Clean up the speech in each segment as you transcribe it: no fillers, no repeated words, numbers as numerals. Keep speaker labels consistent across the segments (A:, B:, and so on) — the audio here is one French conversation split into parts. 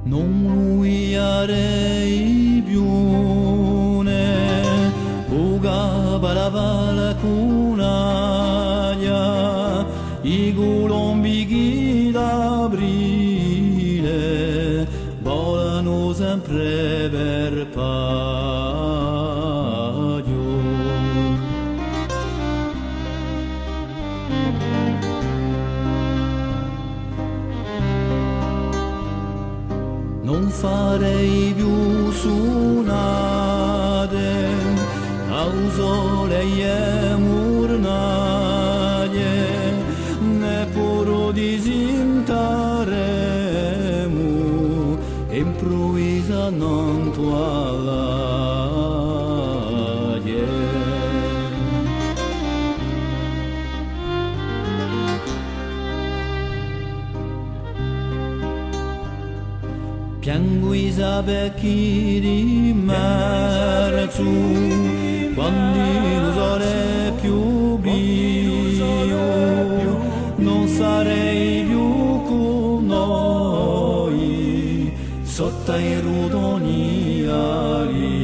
A: Non uiarei biune, uga balavala cunaglia, i gulombi d'aprile volano sempre per paio. Non farei più sunate, causole e murnaglie, neppure disintaremo, improvvisa non tualaie. Piango Isabecchi di marzo, quando il sole è più bio, non sarei più con noi, sotto i rudoni alive.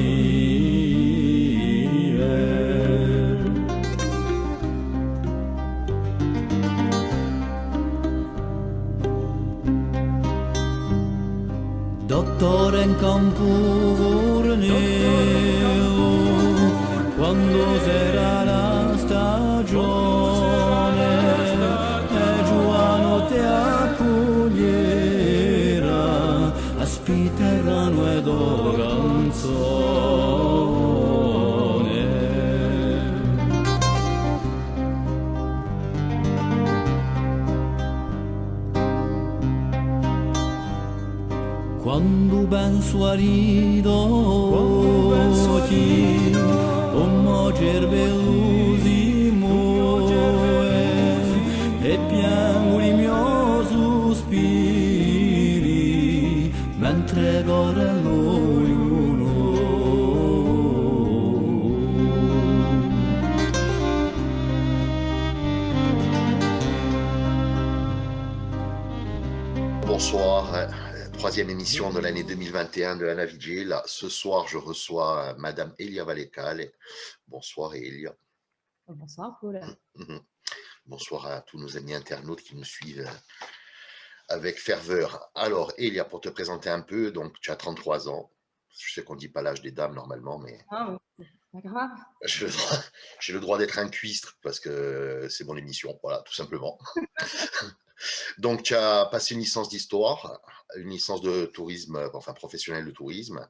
A: Dottore in campo vorneo, quando sarà la stagione, e Giuano ti accoglierà, aspitteranno ed canzone. Quando penso a ridoti, come cervellosi e piango i miei sospiri, mentre corre l'ognuno.
B: Bonsoir, troisième émission de l'année 2021 de Anna Vigil. Ce soir, je reçois Madame Elia Vallecale. Bonsoir Elia.
C: Bonsoir Paul.
B: Bonsoir à tous nos amis internautes qui nous suivent avec ferveur. Alors Elia, pour te présenter un peu, donc tu as 33 ans. Je sais qu'on ne dit pas l'âge des dames normalement, mais
C: Pas grave.
B: j'ai le droit d'être un cuistre parce que c'est mon émission, voilà, tout simplement. Donc, tu as passé une licence d'histoire, une licence de tourisme, enfin professionnelle de tourisme.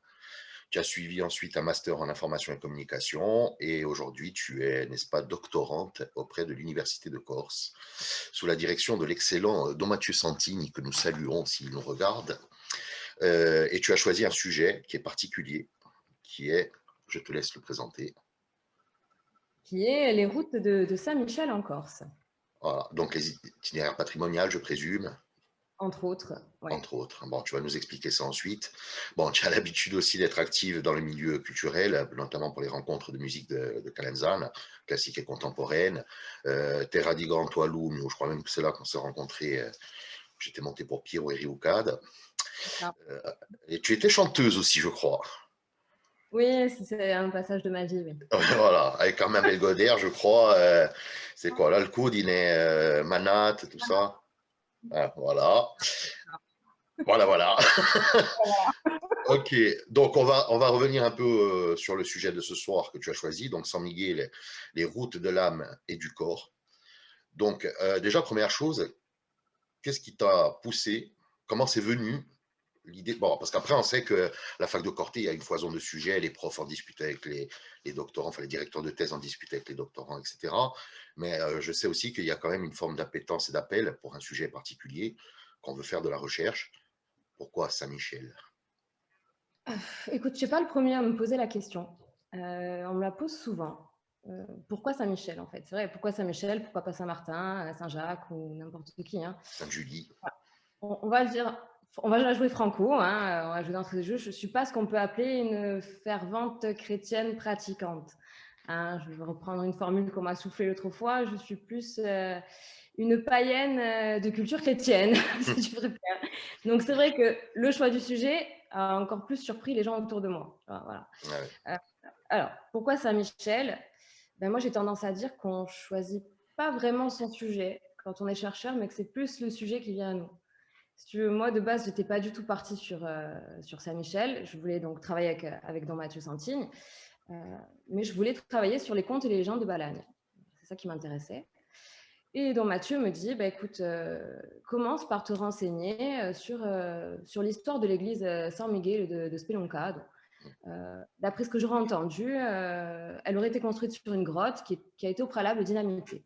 B: Tu as suivi ensuite un master en information et communication et aujourd'hui, tu es, n'est-ce pas, doctorante auprès de l'Université de Corse sous la direction de l'excellent Don Mathieu Santini, que nous saluons s'il nous regarde. Et tu as choisi un sujet qui est particulier, qui est, je te laisse le présenter.
C: Qui est les routes de Saint-Michel en Corse.
B: Voilà, donc les itinéraires patrimoniaux, je présume.
C: Entre autres. Ouais.
B: Entre autres. Bon, tu vas nous expliquer ça ensuite. Bon, tu as l'habitude aussi d'être active dans le milieu culturel, notamment pour les rencontres de musique de Calenzane, classique et contemporaine. Terra di Gantoalum, je crois même que c'est là qu'on s'est rencontrés. J'étais monté pour Piero et Riucade. Et tu étais chanteuse aussi, je crois.
C: Oui, c'est un passage de ma vie, oui.
B: Voilà, avec Carmen Belgodère, je crois. C'est quoi, l'Alcudine, Manat, tout ça. Ah, voilà. Voilà. Ok, donc on va revenir un peu sur le sujet de ce soir que tu as choisi, donc San Miguel, les routes de l'âme et du corps. Donc déjà, première chose, qu'est-ce qui t'a poussé? Comment c'est venu l'idée? Bon, parce qu'après, on sait que la fac de Corté, il y a une foison de sujets, les profs en discutent avec les doctorants, enfin les directeurs de thèse en discutent avec les doctorants, etc. Mais je sais aussi qu'il y a quand même une forme d'appétence et d'appel pour un sujet particulier, qu'on veut faire de la recherche. Pourquoi Saint-Michel?
C: Écoute, je ne suis pas le premier à me poser la question. On me la pose souvent. Pourquoi Saint-Michel, en fait? C'est vrai, pourquoi Saint-Michel? Pourquoi pas Saint-Martin, Saint-Jacques ou n'importe qui, hein?
B: Sainte-Julie.
C: On va le dire, on va la jouer franco, hein, on va jouer d'entrée de jeu. Je ne suis pas ce qu'on peut appeler une fervente chrétienne pratiquante. Hein, je vais reprendre une formule qu'on m'a soufflée l'autre fois. Je suis plus une païenne de culture chrétienne, si tu préfères. Donc c'est vrai que le choix du sujet a encore plus surpris les gens autour de moi. Voilà.
B: Ouais.
C: Alors, pourquoi Saint-Michel? Ben, moi, j'ai tendance à dire qu'on choisit pas vraiment son sujet quand on est chercheur, mais que c'est plus le sujet qui vient à nous. Si tu veux, moi, de base, j'étais pas du tout partie sur Saint-Michel. Je voulais donc travailler avec Don Mathieu Santigne, mais je voulais travailler sur les contes et les légendes de Balagne. C'est ça qui m'intéressait. Et Don Mathieu me dit, bah, écoute, commence par te renseigner sur l'histoire de l'église San Miguel de Spelonca. D'après ce que j'aurais entendu, elle aurait été construite sur une grotte qui a été au préalable dynamitée.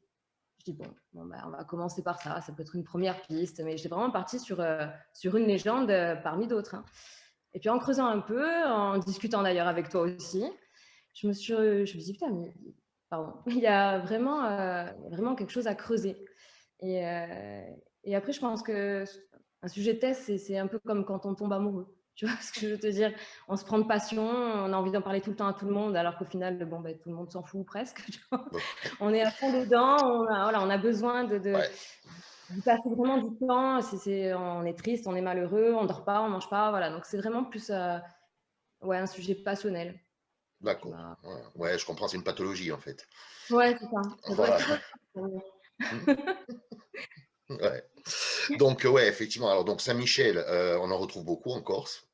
C: Je dis, bon bah, on va commencer par ça, ça peut être une première piste, mais j'étais vraiment partie sur une légende parmi d'autres. Hein. Et puis en creusant un peu, en discutant d'ailleurs avec toi aussi, je me suis dit, putain, mais, pardon, il y a vraiment quelque chose à creuser. Et après, je pense qu'un sujet de thèse, c'est un peu comme quand on tombe amoureux. Tu vois ce que je veux te dire? On se prend de passion, on a envie d'en parler tout le temps à tout le monde, alors qu'au final, bon, ben, tout le monde s'en fout presque. Tu vois, on est à fond dedans, on a besoin
B: Ouais,
C: de passer vraiment du temps. On est triste, on est malheureux, on dort pas, on mange pas. Voilà, donc c'est vraiment plus ouais, un sujet passionnel.
B: d'accord. Ouais, ouais, je comprends, c'est une pathologie en fait.
C: Ouais, c'est ça. Ça doit
B: Voilà.
C: être
B: Ouais. Donc, ouais, effectivement. Alors, donc Saint-Michel, on en retrouve beaucoup en Corse.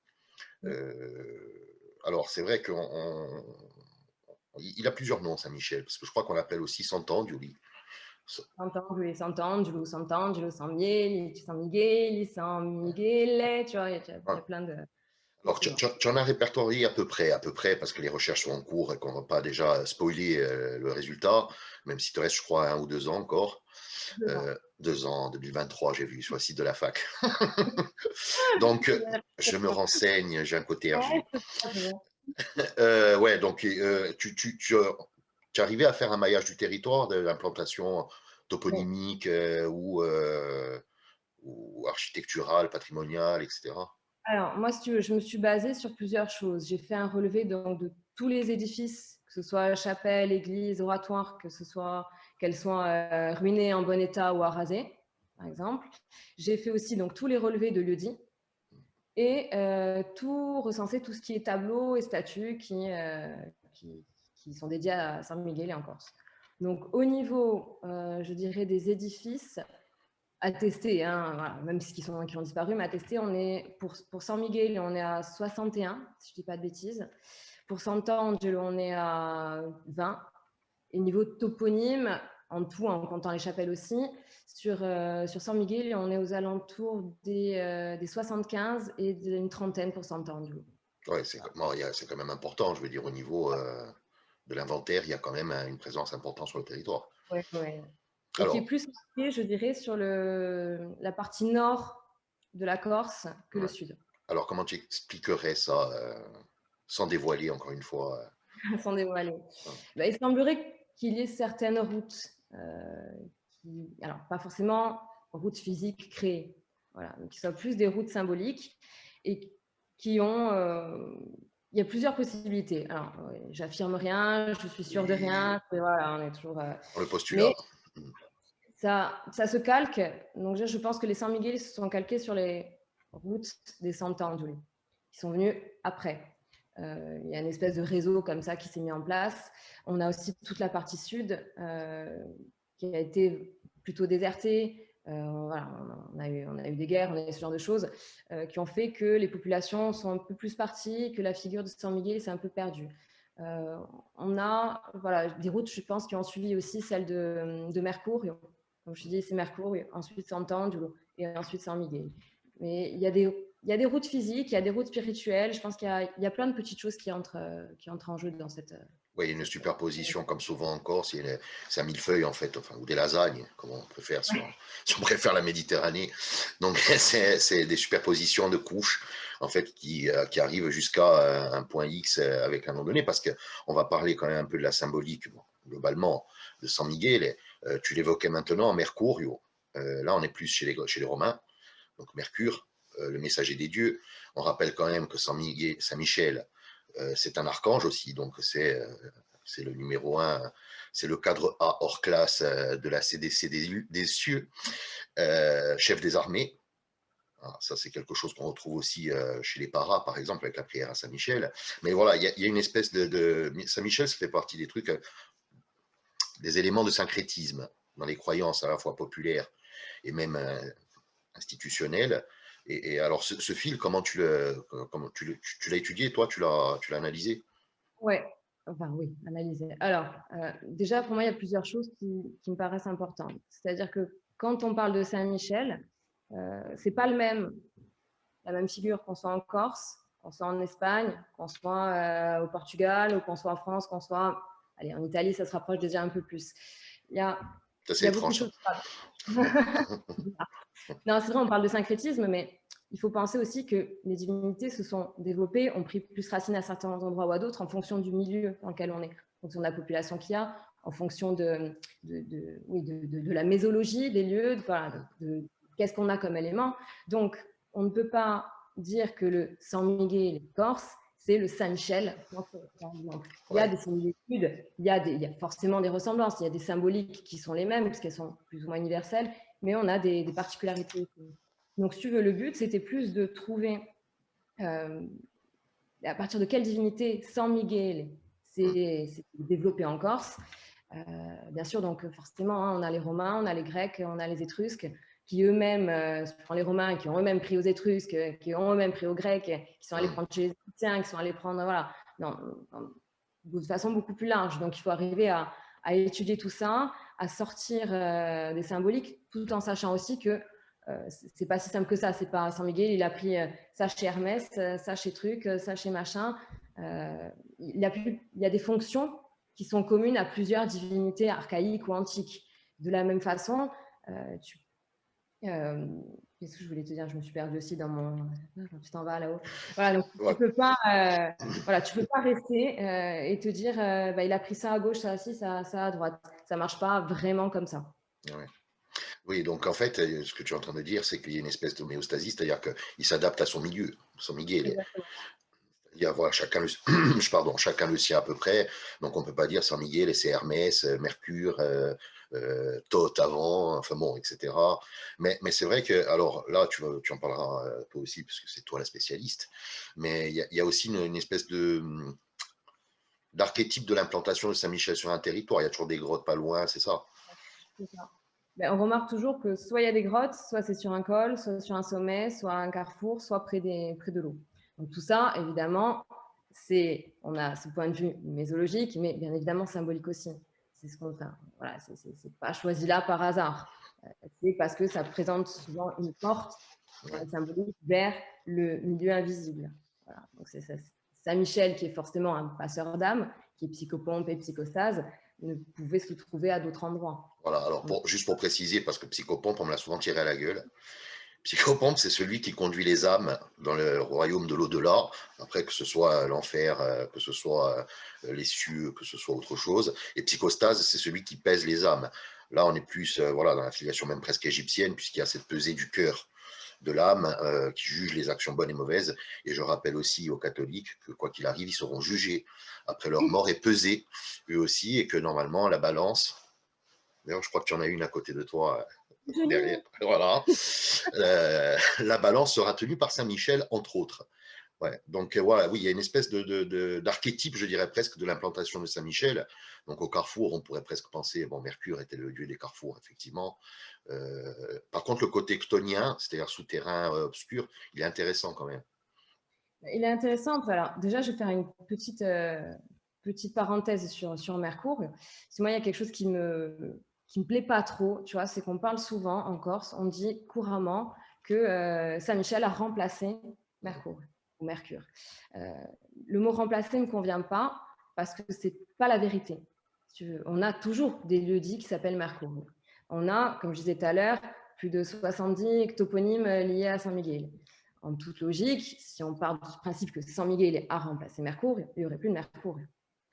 B: Alors, c'est vrai qu'il a plusieurs noms, Saint-Michel, parce que je crois qu'on l'appelle aussi Sant'Angelo.
C: Sant'Angelo, Sant'Angelo, San Miele, San Miguel, San Michele, tu vois, il y a plein de...
B: Alors, tu en as répertorié à peu près, parce que les recherches sont en cours et qu'on ne va pas déjà spoiler le résultat, même si tu restes, je crois, 1 ou 2 ans encore. 2 ans, 2023, j'ai vu sur le site de la fac. Donc, je me renseigne, j'ai un côté RG. Ouais, donc, tu arrivais à faire un maillage du territoire, de l'implantation toponymique ou architecturale, patrimoniale, etc.
C: Alors, moi, si tu veux, je me suis basée sur plusieurs choses. J'ai fait un relevé donc, de tous les édifices, que ce soit chapelle, église, oratoire, qu'elles soient ruinées en bon état ou arasées, par exemple. J'ai fait aussi donc tous les relevés de lieux-dits et tout recenser tout ce qui est tableaux et statues qui sont dédiés à Saint Miguel et en Corse. Donc, au niveau, je dirais, des édifices, attestés, hein, voilà, même ceux qui ont disparu, mais attestés, on est pour San Miguel, on est à 61, si je ne dis pas de bêtises. Pour Sant'Angelo, on est à 20. Et niveau toponyme, en tout, en comptant les chapelles aussi, sur San Miguel, on est aux alentours des 75 et d'une trentaine pour Sant'Angelo.
B: Ouais, c'est quand même important, je veux dire, au niveau de l'inventaire, il y a quand même une présence importante sur le territoire.
C: Ouais, ouais. Et qui est
B: Alors,
C: plus marqué, je dirais, sur la partie nord de la Corse que le
B: ouais.
C: sud.
B: Alors, comment tu expliquerais ça sans dévoiler encore une fois
C: Sans dévoiler.
B: hein.
C: Bah, il semblerait qu'il y ait certaines routes, alors pas forcément routes physiques créées, voilà, mais qui soient plus des routes symboliques et qui ont. Il y a plusieurs possibilités. Alors, j'affirme rien, je suis sûre de rien. Voilà, on est toujours.
B: Dans le postulat.
C: Mais ça se calque. Donc, je pense que les San Miguel se sont calqués sur les routes des Sant'Angelo, qui sont venus après. Il y a une espèce de réseau comme ça qui s'est mis en place. On a aussi toute la partie sud qui a été plutôt désertée. Voilà, on a eu des guerres, on a eu ce genre de choses qui ont fait que les populations sont un peu plus parties, que la figure de San Miguel s'est un peu perdue. On a voilà, des routes, je pense, qui ont suivi aussi celle de Mercurio. Comme je dis, c'est Mercurio, ensuite Sant'Angelo et ensuite San Miguel. Mais il y a des routes physiques, il y a des routes spirituelles. Je pense qu'il y a plein de petites choses qui entrent en jeu dans cette.
B: Oui, il y a une superposition, comme souvent encore, c'est un millefeuille en fait, enfin, ou des lasagnes, comme on préfère, si on préfère la Méditerranée. Donc, c'est des superpositions de couches, en fait, qui arrivent jusqu'à un point X avec un nom donné, parce qu'on va parler quand même un peu de la symbolique, bon, globalement, de San Miguel. Tu l'évoquais maintenant, Mercurio. Là, on est plus chez les Romains, donc Mercure, le messager des dieux. On rappelle quand même que Saint Michel, c'est un archange aussi, donc c'est c'est le numéro 1, c'est le cadre A hors classe de la CDC des cieux, chef des armées. Alors, ça, c'est quelque chose qu'on retrouve aussi chez les paras, par exemple, avec la prière à Saint-Michel. Mais voilà, il y a une espèce de... Saint-Michel, ça fait partie des trucs, des éléments de syncrétisme dans les croyances à la fois populaires et même institutionnelles. Et alors, ce fil, comment tu l'as étudié, toi, tu l'as analysé?
C: Ouais, enfin oui, analyser. Alors, déjà, pour moi, il y a plusieurs choses qui me paraissent importantes. C'est-à-dire que quand on parle de Saint-Michel, c'est pas la même figure qu'on soit en Corse, qu'on soit en Espagne, qu'on soit au Portugal, ou qu'on soit en France, qu'on soit, allez, en Italie, ça se rapproche déjà un peu plus. Il y a,
B: Ça,
C: il
B: c'est
C: y a beaucoup de
B: étrange.
C: choses. Non, c'est vrai, on parle de syncrétisme, mais il faut penser aussi que les divinités se sont développées, ont pris plus racine à certains endroits ou à d'autres en fonction du milieu dans lequel on est, en fonction de la population qu'il y a, en fonction de la mésologie des lieux, de qu'est-ce qu'on a comme élément. Donc, on ne peut pas dire que le San Miguel corse, c'est le Saint-Michel. Il y a
B: Ouais.
C: des similitudes, il y a forcément des ressemblances, il y a des symboliques qui sont les mêmes, puisqu'elles sont plus ou moins universelles, mais on a des particularités. Donc, si tu veux, le but, c'était plus de trouver à partir de quelle divinité San Miguel s'est développé en Corse. Bien sûr, donc forcément, hein, on a les Romains, on a les Grecs, on a les Étrusques, qui eux-mêmes, les Romains, qui ont eux-mêmes pris aux Étrusques, qui ont eux-mêmes pris aux Grecs, qui sont allés prendre chez les Égyptiens, qui sont allés prendre, voilà, de façon beaucoup plus large. Donc, il faut arriver à étudier tout ça, à sortir des symboliques, tout en sachant aussi que c'est pas si simple que ça. C'est pas San Miguel, il a pris ça chez Hermès, ça chez truc, ça chez machin. Il y a des fonctions qui sont communes à plusieurs divinités archaïques ou antiques. De la même façon, qu'est-ce que je voulais te dire? Je me suis perdue aussi dans mon. Tu t'en vas là-haut. Voilà, donc
B: Ouais.
C: tu peux pas, tu peux pas rester et te dire, il a pris ça à gauche, ça à ça à droite. Ça marche pas vraiment comme ça.
B: Ouais. Oui, donc en fait, ce que tu es en train de dire, c'est qu'il y a une espèce d'homéostasie, c'est-à-dire qu'il s'adapte à son milieu. Son Miguel.
C: Exactement.
B: C'est-à-dire, voilà, chacun le sien à peu près. Donc on ne peut pas dire San Miguel et c'est Hermès, Mercure, Thoth avant, enfin bon, etc. Mais c'est vrai que, alors là, tu en parleras toi aussi, parce que c'est toi la spécialiste, mais il y a aussi une espèce d'archétype de l'implantation de Saint-Michel sur un territoire. Il y a toujours des grottes pas loin, c'est ça.
C: C'est ça. On remarque toujours que soit il y a des grottes, soit c'est sur un col, soit sur un sommet, soit un carrefour, soit près de l'eau. Donc tout ça, évidemment, on a ce point de vue mésologique, mais bien évidemment symbolique aussi. C'est ce qu'on fait. Voilà, c'est pas choisi là par hasard. C'est parce que ça présente souvent une porte symbolique vers le milieu invisible. Voilà. Donc c'est Saint-Michel qui est forcément un passeur d'âme, qui est psychopompe et psychostase, ne pouvait se trouver à d'autres endroits.
B: Voilà, alors juste pour préciser, parce que psychopompe, on me l'a souvent tiré à la gueule. Psychopompe, c'est celui qui conduit les âmes dans le royaume de l'au-delà, après que ce soit l'enfer, que ce soit les cieux, que ce soit autre chose. Et psychostase, c'est celui qui pèse les âmes. Là, on est plus dans la filiation même presque égyptienne, puisqu'il y a cette pesée du cœur de l'âme qui juge les actions bonnes et mauvaises. Et je rappelle aussi aux catholiques que quoi qu'il arrive, ils seront jugés après leur mort et pesés, eux aussi, et que normalement, la balance, d'ailleurs, je crois que tu en as une à côté de toi, derrière, voilà, la balance sera tenue par Saint-Michel, entre autres. Ouais. Donc, voilà, oui, il y a une espèce d'archétype, je dirais presque, de l'implantation de Saint-Michel. Donc, au carrefour, on pourrait presque penser, bon, Mercure était le dieu des carrefours, effectivement. Par contre, le côté chtonien, c'est-à-dire souterrain obscur, il est intéressant quand même.
C: Il est intéressant. Alors, déjà, je vais faire une petite parenthèse sur Mercure. Parce que moi, il y a quelque chose qui me plaît pas trop, tu vois, c'est qu'on parle souvent en Corse, on dit couramment que Saint-Michel a remplacé Mercure ou Mercure. Le mot remplacer ne me convient pas parce que c'est pas la vérité. Si tu veux. On a toujours des lieux-dits qui s'appellent Mercure. On a, comme je disais tout à l'heure, plus de 70 toponymes liés à Saint-Miguel. En toute logique, si on part du principe que San Miguel a remplacé Mercure, il n'y aurait plus de Mercure.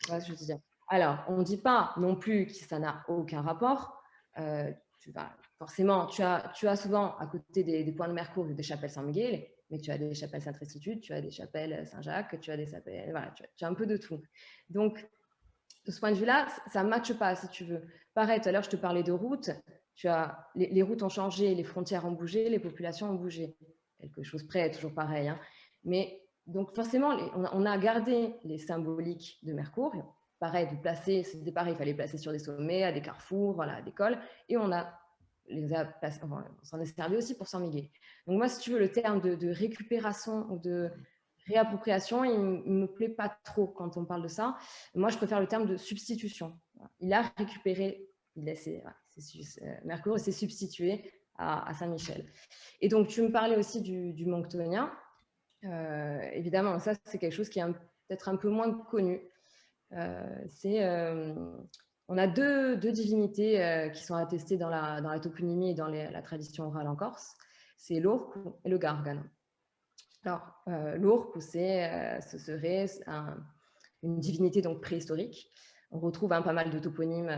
C: Voilà ce que je veux dire. Alors, on ne dit pas non plus que ça n'a aucun rapport. Forcément, tu as souvent à côté des points de Mercure des chapelles San Miguel, mais tu as des chapelles Sainte-Restitude, tu as des chapelles Saint-Jacques, tu as des chapelles, voilà, tu as un peu de tout. Donc, de ce point de vue-là, ça ne matche pas, si tu veux. Pareil, tout à l'heure, je te parlais de routes. Les routes ont changé, les frontières ont bougé, les populations ont bougé. Quelque chose près, toujours pareil. Hein. Mais donc, forcément, on a gardé les symboliques de Mercure. Pareil, c'était pareil, il fallait placer sur des sommets, à des carrefours, voilà, à des cols. Et on s'en est servi aussi pour San Miguel. Donc, moi, si tu veux, le terme de récupération ou de réappropriation, il ne me plaît pas trop quand on parle de ça. Moi, je préfère le terme de substitution. Il a récupéré, Mercure s'est substitué à Saint-Michel. Et donc, tu me parlais aussi du Monctonien. Évidemment, ça, c'est quelque chose qui est peut-être un peu moins connu. On a deux divinités qui sont attestées dans la toponymie et dans la tradition orale en Corse. C'est l'Orcu et le Gargano. Alors, l'Orcu, ce serait une divinité donc préhistorique. On retrouve pas mal de toponymes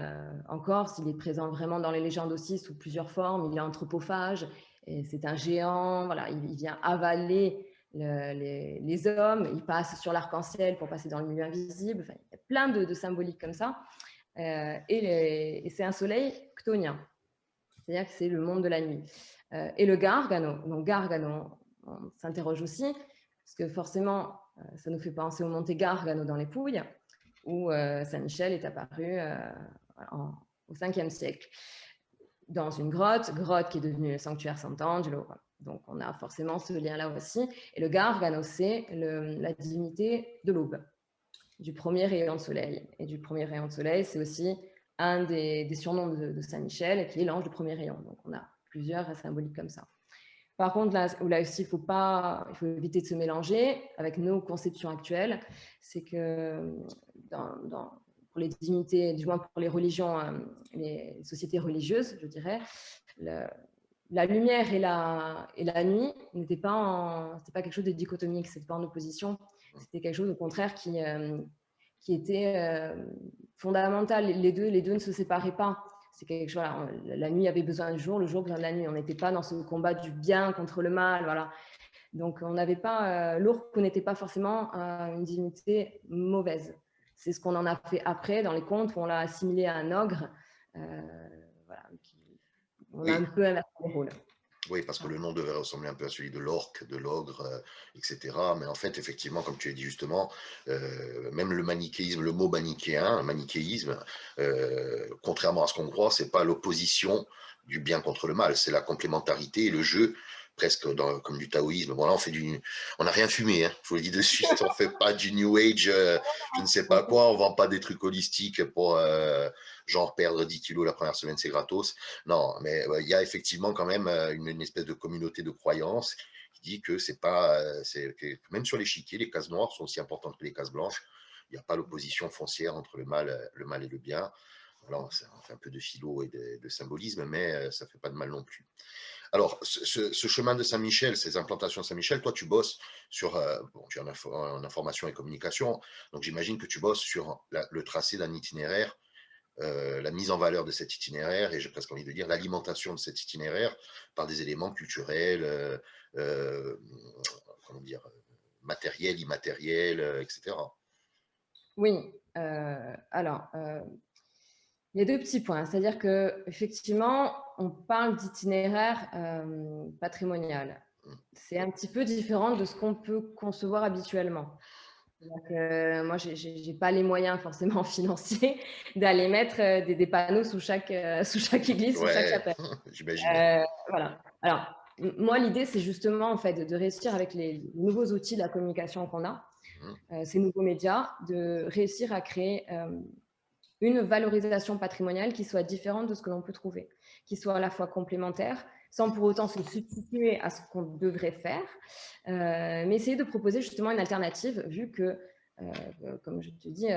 C: en Corse. Il est présent vraiment dans les légendes aussi sous plusieurs formes. Il est anthropophage. C'est un géant. Voilà, il vient avaler les hommes. Il passe sur l'arc-en-ciel pour passer dans le milieu invisible. Enfin, il y a plein de symboliques comme ça. Et c'est un soleil chtonien. C'est-à-dire que c'est le monde de la nuit. Et le Gargano. Donc, Gargano, on s'interroge aussi, parce que forcément, ça nous fait penser au Monte Gargano dans les Pouilles, où Saint-Michel est apparu au 5e siècle, dans une grotte qui est devenue le sanctuaire Sant'Angelo. Donc, on a forcément ce lien-là aussi. Et le Gargano, c'est la divinité de l'aube, du premier rayon de soleil. Et du premier rayon de soleil, c'est aussi un des surnoms de Saint-Michel, qui est l'ange du premier rayon. Donc, on a plusieurs symboliques comme ça. Par contre, là aussi, il faut éviter de se mélanger avec nos conceptions actuelles. C'est que pour les divinités, du moins pour les religions, les sociétés religieuses, je dirais, la lumière et la nuit n'étaient pas quelque chose de dichotomique, c'était pas en opposition. C'était quelque chose, au contraire, qui était fondamental. Les deux ne se séparaient pas. C'est quelque chose, la nuit avait besoin du jour, le jour besoin de la nuit. On n'était pas dans ce combat du bien contre le mal, voilà. Donc, on n'avait pas, l'Orcu n'était pas forcément une divinité mauvaise. C'est ce qu'on en a fait après dans les contes où on l'a assimilé à un ogre. Voilà, on a un peu inversé les rôles.
B: Oui, parce que le nom devait ressembler un peu à celui de l'orque, de l'ogre, etc. Mais en fait, effectivement, comme tu as dit justement, même le manichéisme, le mot manichéen, manichéisme, contrairement à ce qu'on croit, c'est pas l'opposition du bien contre le mal, c'est la complémentarité et le jeu, presque comme du taoïsme. Bon, là, on n'a rien fumé, hein, je vous le dis de suite, on fait pas du New Age, je ne sais pas quoi, on vend pas des trucs holistiques pour genre perdre 10 kilos la première semaine, c'est gratos. Non, mais il y a effectivement quand même une espèce de communauté de croyance qui dit que c'est pas, que même sur l'échiquier, les cases noires sont aussi importantes que les cases blanches. Il n'y a pas l'opposition foncière entre le mal et le bien. Alors, ça fait un peu de philo et de symbolisme, mais ça ne fait pas de mal non plus. Alors, ce chemin de Saint-Michel, ces implantations de Saint-Michel, toi, tu bosses sur, tu es en information et communication, donc j'imagine que tu bosses sur le tracé d'un itinéraire, la mise en valeur de cet itinéraire, et j'ai presque envie de dire l'alimentation de cet itinéraire par des éléments culturels, comment dire, matériels, immatériels, etc.
C: Oui, alors, il y a deux petits points. C'est-à-dire qu'effectivement, on parle d'itinéraire patrimonial. C'est un petit peu différent de ce qu'on peut concevoir habituellement. Donc, moi, je n'ai pas les moyens forcément financiers d'aller mettre des panneaux sous chaque église, sous chaque chapelle.
B: J'imagine.
C: Voilà. Alors, moi, l'idée, c'est justement en fait, de réussir avec les nouveaux outils de la communication qu'on a, ces nouveaux médias, de réussir à créer une valorisation patrimoniale qui soit différente de ce que l'on peut trouver, qui soit à la fois complémentaire, sans pour autant se substituer à ce qu'on devrait faire, mais essayer de proposer justement une alternative, vu que, comme je te dis,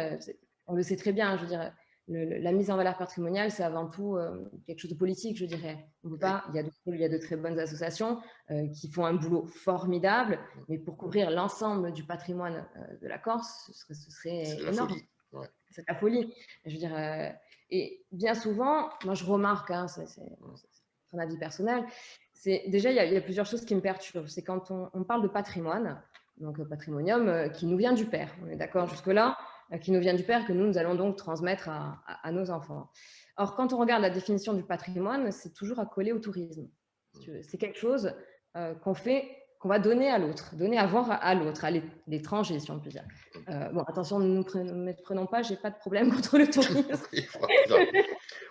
C: on le sait très bien, je veux dire, la mise en valeur patrimoniale, c'est avant tout quelque chose de politique, je dirais. On peut pas, il y a de très bonnes associations qui font un boulot formidable, mais pour couvrir l'ensemble du patrimoine de la Corse, ce serait énorme.
B: Folie. Ouais.
C: C'est la folie. Je veux dire, et bien souvent, moi je remarque, hein, c'est un avis personnel, déjà il y a plusieurs choses qui me perturbent. C'est quand on parle de patrimoine, donc patrimonium qui nous vient du père. On est d'accord jusque-là. qui nous vient du père, que nous allons donc transmettre à nos enfants. Or, quand on regarde la définition du patrimoine, c'est toujours accolé au tourisme. C'est quelque chose qu'on fait, qu'on va donner à l'autre, donner à voir à l'autre, à l'étranger, si on peut dire. Bon, attention, ne nous prenons pas, j'ai pas de problème contre le tourisme.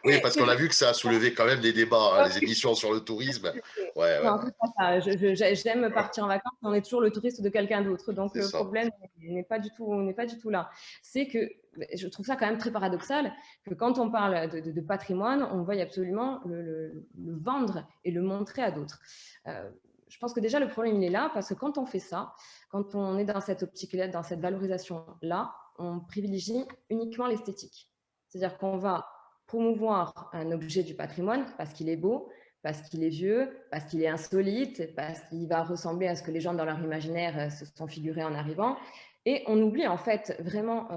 B: Oui, parce qu'on a vu que ça a soulevé quand même des débats, hein, les émissions sur le tourisme. Ouais,
C: non, c'est pas ça. J'aime partir en vacances, on est toujours le touriste de quelqu'un d'autre. Donc le problème n'est pas du tout là. C'est que je trouve ça quand même très paradoxal que quand on parle de patrimoine, on veuille absolument le vendre et le montrer à d'autres. Je pense que déjà le problème il est là parce que quand on fait ça, quand on est dans cette optique-là, dans cette valorisation-là, on privilégie uniquement l'esthétique. C'est-à-dire qu'on va promouvoir un objet du patrimoine parce qu'il est beau, parce qu'il est vieux, parce qu'il est insolite, parce qu'il va ressembler à ce que les gens dans leur imaginaire se sont figurés en arrivant. Et on oublie en fait vraiment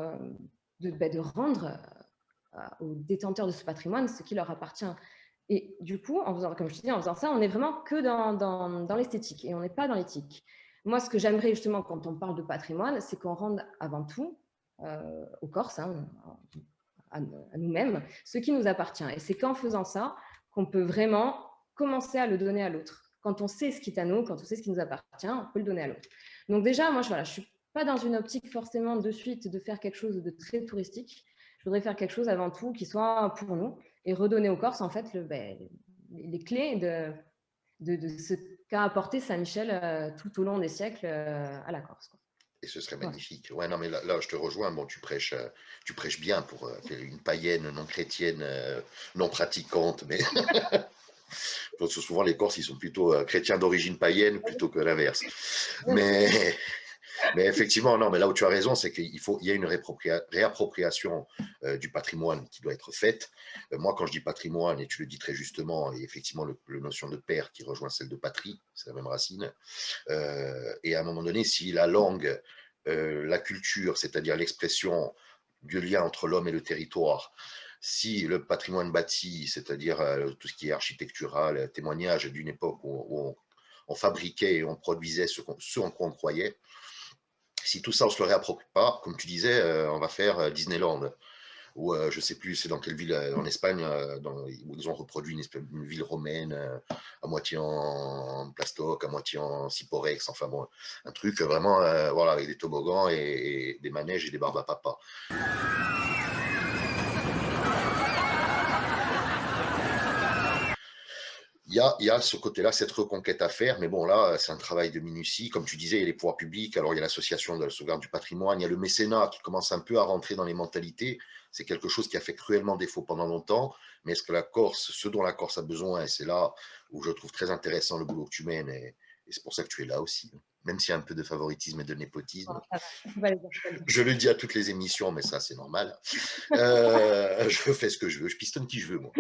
C: de rendre aux détenteurs de ce patrimoine ce qui leur appartient. Et du coup, en faisant, comme je te dis, en faisant ça, on n'est vraiment que dans l'esthétique et on n'est pas dans l'éthique. Moi, ce que j'aimerais justement quand on parle de patrimoine, c'est qu'on rende avant tout aux Corses, hein, à nous-mêmes, ce qui nous appartient. Et c'est qu'en faisant ça qu'on peut vraiment commencer à le donner à l'autre. Quand on sait ce qui est à nous, quand on sait ce qui nous appartient, on peut le donner à l'autre. Donc déjà, moi, je ne suis pas dans une optique forcément de suite de faire quelque chose de très touristique. Je voudrais faire quelque chose avant tout qui soit pour nous et redonner aux Corses, en fait, les clés de ce qu'a apporté Saint-Michel tout au long des siècles à la Corse, quoi.
B: Et ce serait magnifique. Ouais, non, mais là, je te rejoins. Bon, tu prêches bien pour faire une païenne non chrétienne, non pratiquante, mais souvent les Corses, ils sont plutôt chrétiens d'origine païenne plutôt que l'inverse. Mais effectivement, non, mais là où tu as raison, c'est qu'il y a une réappropriation du patrimoine qui doit être faite. Moi, quand je dis patrimoine, et tu le dis très justement, et effectivement, la notion de père qui rejoint celle de patrie, c'est la même racine. Et à un moment donné, si la langue, la culture, c'est-à-dire l'expression du lien entre l'homme et le territoire, si le patrimoine bâti, c'est-à-dire tout ce qui est architectural, témoignage d'une époque où on fabriquait et on produisait ce en quoi on croyait, si tout ça, on ne se le réapproprie pas, comme tu disais, on va faire Disneyland. Ou je ne sais plus, c'est dans quelle ville en Espagne, où ils ont reproduit une ville romaine à moitié en plastoc, à moitié en ciporex, enfin bon, un truc vraiment, voilà, avec des toboggans et des manèges et des barbes à papa. Il y a ce côté-là, cette reconquête à faire, mais bon, là, c'est un travail de minutie. Comme tu disais, il y a les pouvoirs publics, alors il y a l'association de la sauvegarde du patrimoine, il y a le mécénat qui commence un peu à rentrer dans les mentalités. C'est quelque chose qui a fait cruellement défaut pendant longtemps, mais est-ce que la Corse, ce dont la Corse a besoin, et c'est là où je trouve très intéressant le boulot que tu mènes, et c'est pour ça que tu es là aussi, même s'il y a un peu de favoritisme et de népotisme. Je le dis à toutes les émissions, mais ça, c'est normal. Je fais ce que je veux, je pistonne qui je veux, moi.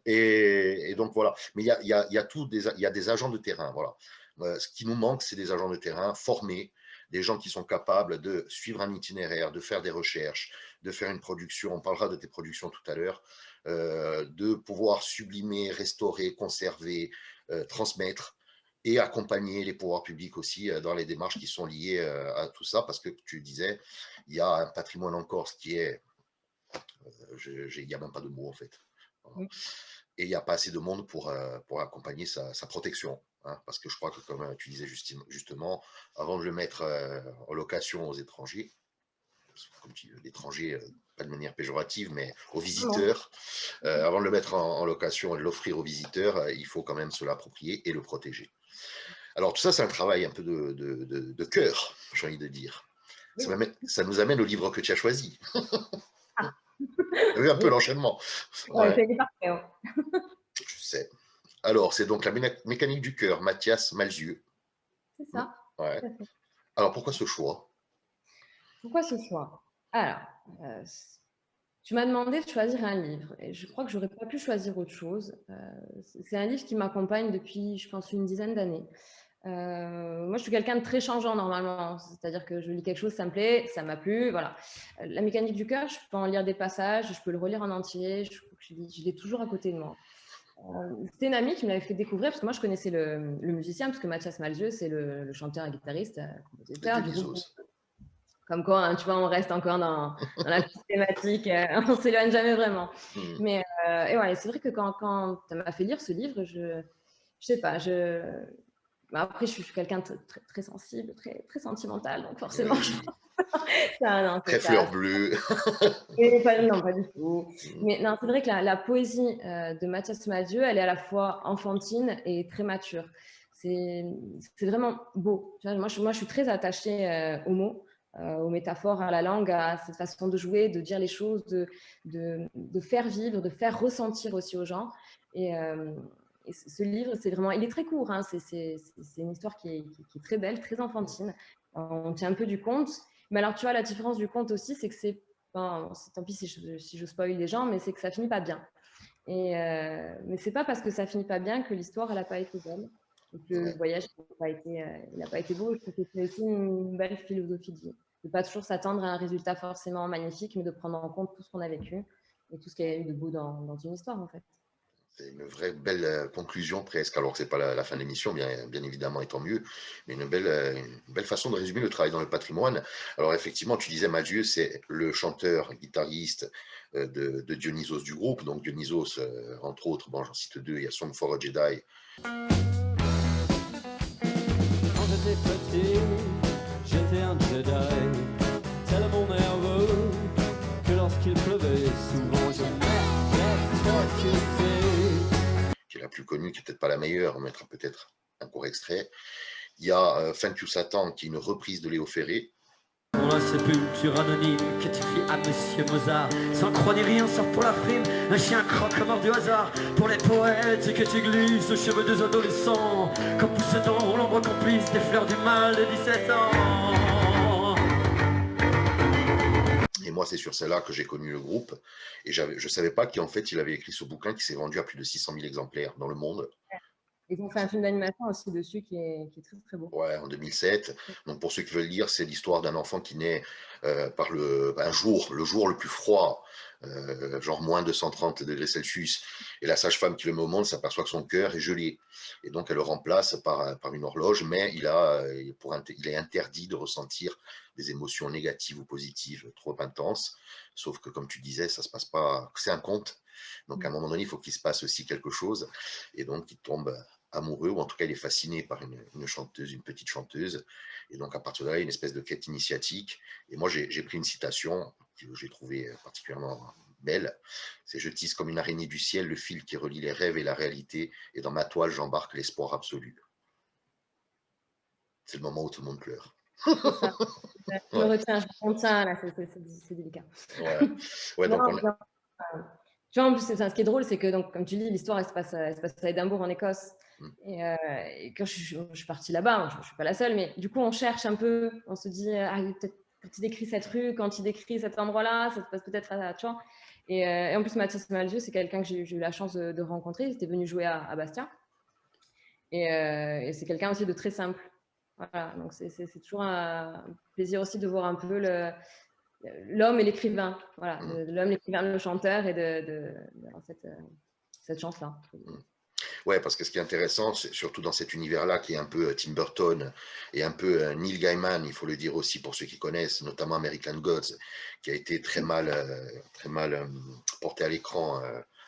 B: Et donc, voilà. Mais il y a des agents de terrain, voilà. Ce qui nous manque, c'est des agents de terrain formés, des gens qui sont capables de suivre un itinéraire, de faire des recherches, de faire une production, on parlera de tes productions tout à l'heure, de pouvoir sublimer, restaurer, conserver, transmettre et accompagner les pouvoirs publics aussi dans les démarches qui sont liées à tout ça, parce que tu disais, il y a un patrimoine en Corse qui est, il n'y a même pas de mots en fait. Voilà. Et il n'y a pas assez de monde pour accompagner sa protection. Hein, parce que je crois que, comme tu disais justement, avant de le mettre en location aux étrangers, comme tu dis, l'étranger, pas de manière péjorative, mais aux visiteurs, avant de le mettre en location et de l'offrir aux visiteurs, il faut quand même se l'approprier et le protéger. Alors tout ça, c'est un travail un peu de cœur, j'ai envie de dire. Ça nous amène au livre que tu as choisi. Ah. Tu as vu un peu l'enchaînement.
C: Ouais, c'est parfait.
B: Je sais. Alors, c'est donc la mécanique du cœur, Mathias Malzieu.
C: C'est ça.
B: Ouais. Alors, pourquoi ce choix?
C: Pourquoi ce choix? Alors, tu m'as demandé de choisir un livre et je crois que j'aurais pas pu choisir autre chose. C'est un livre qui m'accompagne depuis, je pense, une dizaine d'années. Moi, je suis quelqu'un de très changeant normalement, c'est-à-dire que je lis quelque chose, ça me plaît, ça m'a plu, voilà. La mécanique du cœur, je peux en lire des passages, je peux le relire en entier, je l'ai toujours à côté de moi. C'était une amie qui me l'avait fait découvrir, parce que moi, je connaissais le musicien, parce que Mathias Malzieu, c'est le chanteur et guitariste, compositeur du groupe Comme quoi, hein, tu vois, on reste encore dans la petite thématique, on s'éloigne jamais vraiment.
B: Hmm.
C: Mais et ouais, c'est vrai que quand tu m'as fait lire ce livre, je sais pas, bah, après, je suis quelqu'un de très, très sensible, très, très sentimental, donc forcément,
B: Oui,
C: non,
B: très
C: ça,
B: fleur bleue.
C: non, pas du tout.
B: Hmm.
C: Mais non, c'est vrai que la poésie de Mathias Malzieu, elle est à la fois enfantine et très mature. C'est vraiment beau. Tu vois, moi, je suis très attachée aux mots, aux métaphores, à la langue, à cette façon de jouer, de dire les choses, de faire vivre, de faire ressentir aussi aux gens. Et, euh, et ce livre, c'est vraiment, il est très court, hein, c'est une histoire qui est très belle, très enfantine. On tient un peu du conte. Mais alors, tu vois, la différence du conte aussi, c'est que tant pis si je spoil les gens, mais c'est que ça finit pas bien. Mais c'est pas parce que ça finit pas bien que l'histoire, elle a pas été belle. Et que le
B: Ouais.
C: voyage, il n'a pas été beau. Je trouve que c'est aussi une belle philosophie de vie. De pas toujours s'attendre à un résultat forcément magnifique, mais de prendre en compte tout ce qu'on a vécu et tout ce qu'il y a eu de beau dans une histoire, en fait.
B: C'est une vraie belle conclusion presque, alors que c'est pas la fin de l'émission, bien évidemment, et tant mieux, mais une belle façon de résumer le travail dans le patrimoine. Alors effectivement, tu disais Mathieu, c'est le chanteur, guitariste de Dionysos du groupe, donc Dionysos, entre autres, bon, j'en cite deux, il y a Song for a Jedi.
A: Quand j'étais petit, j'étais un Jedi, tellement nerveux que lorsqu'il pleuvait, souvent je m'électrocutais.
B: Qui est la plus connue, qui est peut-être pas la meilleure, on mettra peut-être un court extrait. Il y a Thank You Satan, qui est une reprise de Léo Ferré.
A: Pour la sépulture anonyme que tu cries à Monsieur Mozart, sans croix ni rien, sauf pour la frime, un chien croque mort du hasard. Pour les poètes que tu glisses aux cheveux des adolescents, comme pousse dans l'ombre complice des fleurs du mal de 17 ans.
B: Et moi, c'est sur celle-là que j'ai connu le groupe. Et je ne savais pas qu'en fait, il avait écrit ce bouquin qui s'est vendu à plus de 600 000 exemplaires dans le monde.
C: Ils ont fait un film d'animation aussi dessus qui est très, très beau.
B: Ouais, en 2007. Donc, pour ceux qui veulent lire, c'est l'histoire d'un enfant qui naît par un jour, le jour le plus froid, genre moins 230 degrés Celsius. Et la sage-femme qui le met au monde s'aperçoit que son cœur est gelé. Et donc, elle le remplace par une horloge, mais il est interdit de ressentir des émotions négatives ou positives trop intenses. Sauf que, comme tu disais, ça se passe pas. C'est un conte. Donc, à un moment donné, il faut qu'il se passe aussi quelque chose. Et donc, il tombe amoureux, ou en tout cas il est fasciné par une chanteuse, une petite chanteuse, et donc à partir de là, il y a une espèce de quête initiatique. Et moi j'ai pris une citation que j'ai trouvée particulièrement belle, c'est « Je tisse comme une araignée du ciel le fil qui relie les rêves et la réalité, et dans ma toile j'embarque l'espoir absolu ». C'est le moment où tout le monde pleure.
C: C'est ça. Je me
B: Ouais,
C: retiens, je me contiens, là, c'est délicat.
B: ouais. Ouais,
C: Non,
B: donc on...
C: bien, tu vois, en plus, ce qui est drôle, c'est que, donc, comme tu dis, l'histoire, elle se passe à Édimbourg, en Écosse. Et quand je suis partie là-bas, je ne suis pas la seule, mais du coup, on cherche un peu, on se dit, peut-être quand il décrit cette rue, quand il décrit cet endroit-là, ça se passe peut-être à tu vois. Et en plus, Mathis Malzieu, c'est quelqu'un que j'ai eu la chance de rencontrer. Il était venu jouer à Bastia. Et c'est quelqu'un aussi de très simple. Voilà, donc c'est toujours un plaisir aussi de voir un peu l'homme et l'écrivain. Voilà, l'homme, l'écrivain, le chanteur et d'avoir cette chance-là.
B: Ouais, parce que ce qui est intéressant, c'est surtout dans cet univers-là, qui est un peu Tim Burton et un peu Neil Gaiman, il faut le dire aussi pour ceux qui connaissent, notamment American Gods, qui a été très mal porté à l'écran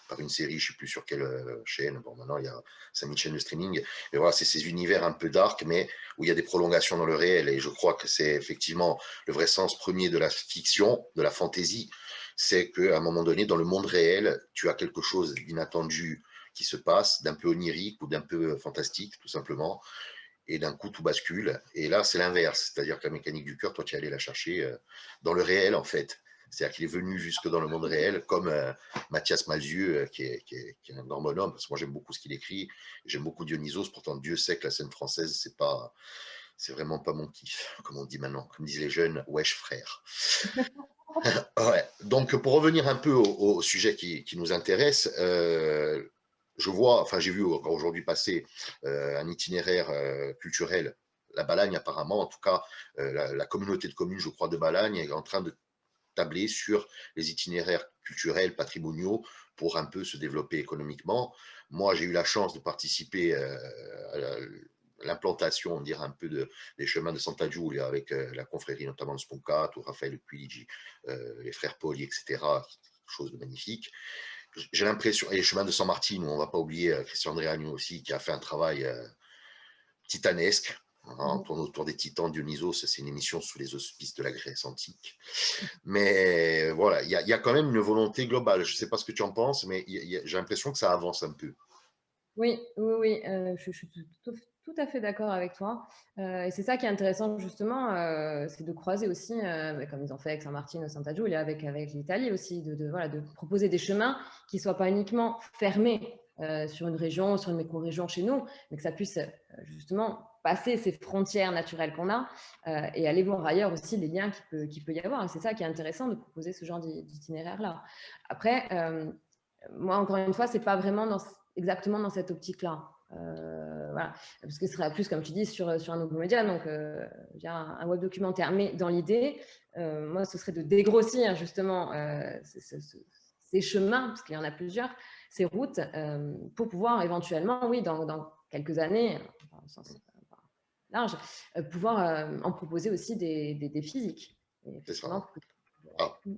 B: par une série, je ne sais plus sur quelle chaîne. Bon, maintenant, il y a 5000 chaînes de streaming. Mais voilà, c'est ces univers un peu dark, mais où il y a des prolongations dans le réel. Et je crois que c'est effectivement le vrai sens premier de la fiction, de la fantaisie, c'est qu'à un moment donné, dans le monde réel, tu as quelque chose d'inattendu qui se passe, d'un peu onirique ou d'un peu fantastique, tout simplement, et d'un coup, tout bascule. Et là, c'est l'inverse, c'est-à-dire que la mécanique du cœur, toi, tu es allé la chercher dans le réel, en fait. C'est-à-dire qu'il est venu jusque dans le monde réel, comme Mathias Malzieu, qui est un grand bonhomme, parce que moi, j'aime beaucoup ce qu'il écrit, j'aime beaucoup Dionysos, pourtant, Dieu sait que la scène française, c'est vraiment pas mon kiff, comme on dit maintenant, comme disent les jeunes, wesh frère. Ouais. Donc, pour revenir un peu au sujet qui nous intéresse, j'ai vu aujourd'hui passer un itinéraire culturel. La Balagne, apparemment, en tout cas, la communauté de communes, je crois, de Balagne est en train de tabler sur les itinéraires culturels, patrimoniaux, pour un peu se développer économiquement. Moi, j'ai eu la chance de participer à l'implantation, on dirait un peu des chemins de Santa Giulia avec la confrérie notamment de Sponcato, Raphaël Puigi, les frères Poli, etc. Chose de magnifique. J'ai l'impression, et les chemins de San Martino, on ne va pas oublier Christian Andréani aussi, qui a fait un travail titanesque. On tourne autour des titans. Dionysos, c'est une émission sous les auspices de la Grèce antique. Mais voilà, il y a quand même une volonté globale. Je ne sais pas ce que tu en penses, mais j'ai l'impression que ça avance un peu.
C: Oui, oui, oui, je suis tout à fait d'accord avec toi. Et c'est ça qui est intéressant, justement, c'est de croiser aussi, comme ils ont fait avec San Martino, Santa Giulia, avec l'Italie aussi, voilà, de proposer des chemins qui ne soient pas uniquement fermés sur une région, sur une micro-région chez nous, mais que ça puisse justement passer ces frontières naturelles qu'on a et aller voir ailleurs aussi les liens qu'il peut y avoir. Et c'est ça qui est intéressant de proposer ce genre d'itinéraire-là. Après, moi, encore une fois, ce n'est pas vraiment exactement dans cette optique-là. Voilà. Parce que ce serait plus, comme tu dis, sur un nouveau média, donc via un web documentaire. Mais dans l'idée, moi, ce serait de dégrossir justement ces chemins, parce qu'il y en a plusieurs, ces routes, pour pouvoir éventuellement, oui, dans quelques années, au sens large, pouvoir en proposer aussi des physiques.
B: C'est ça.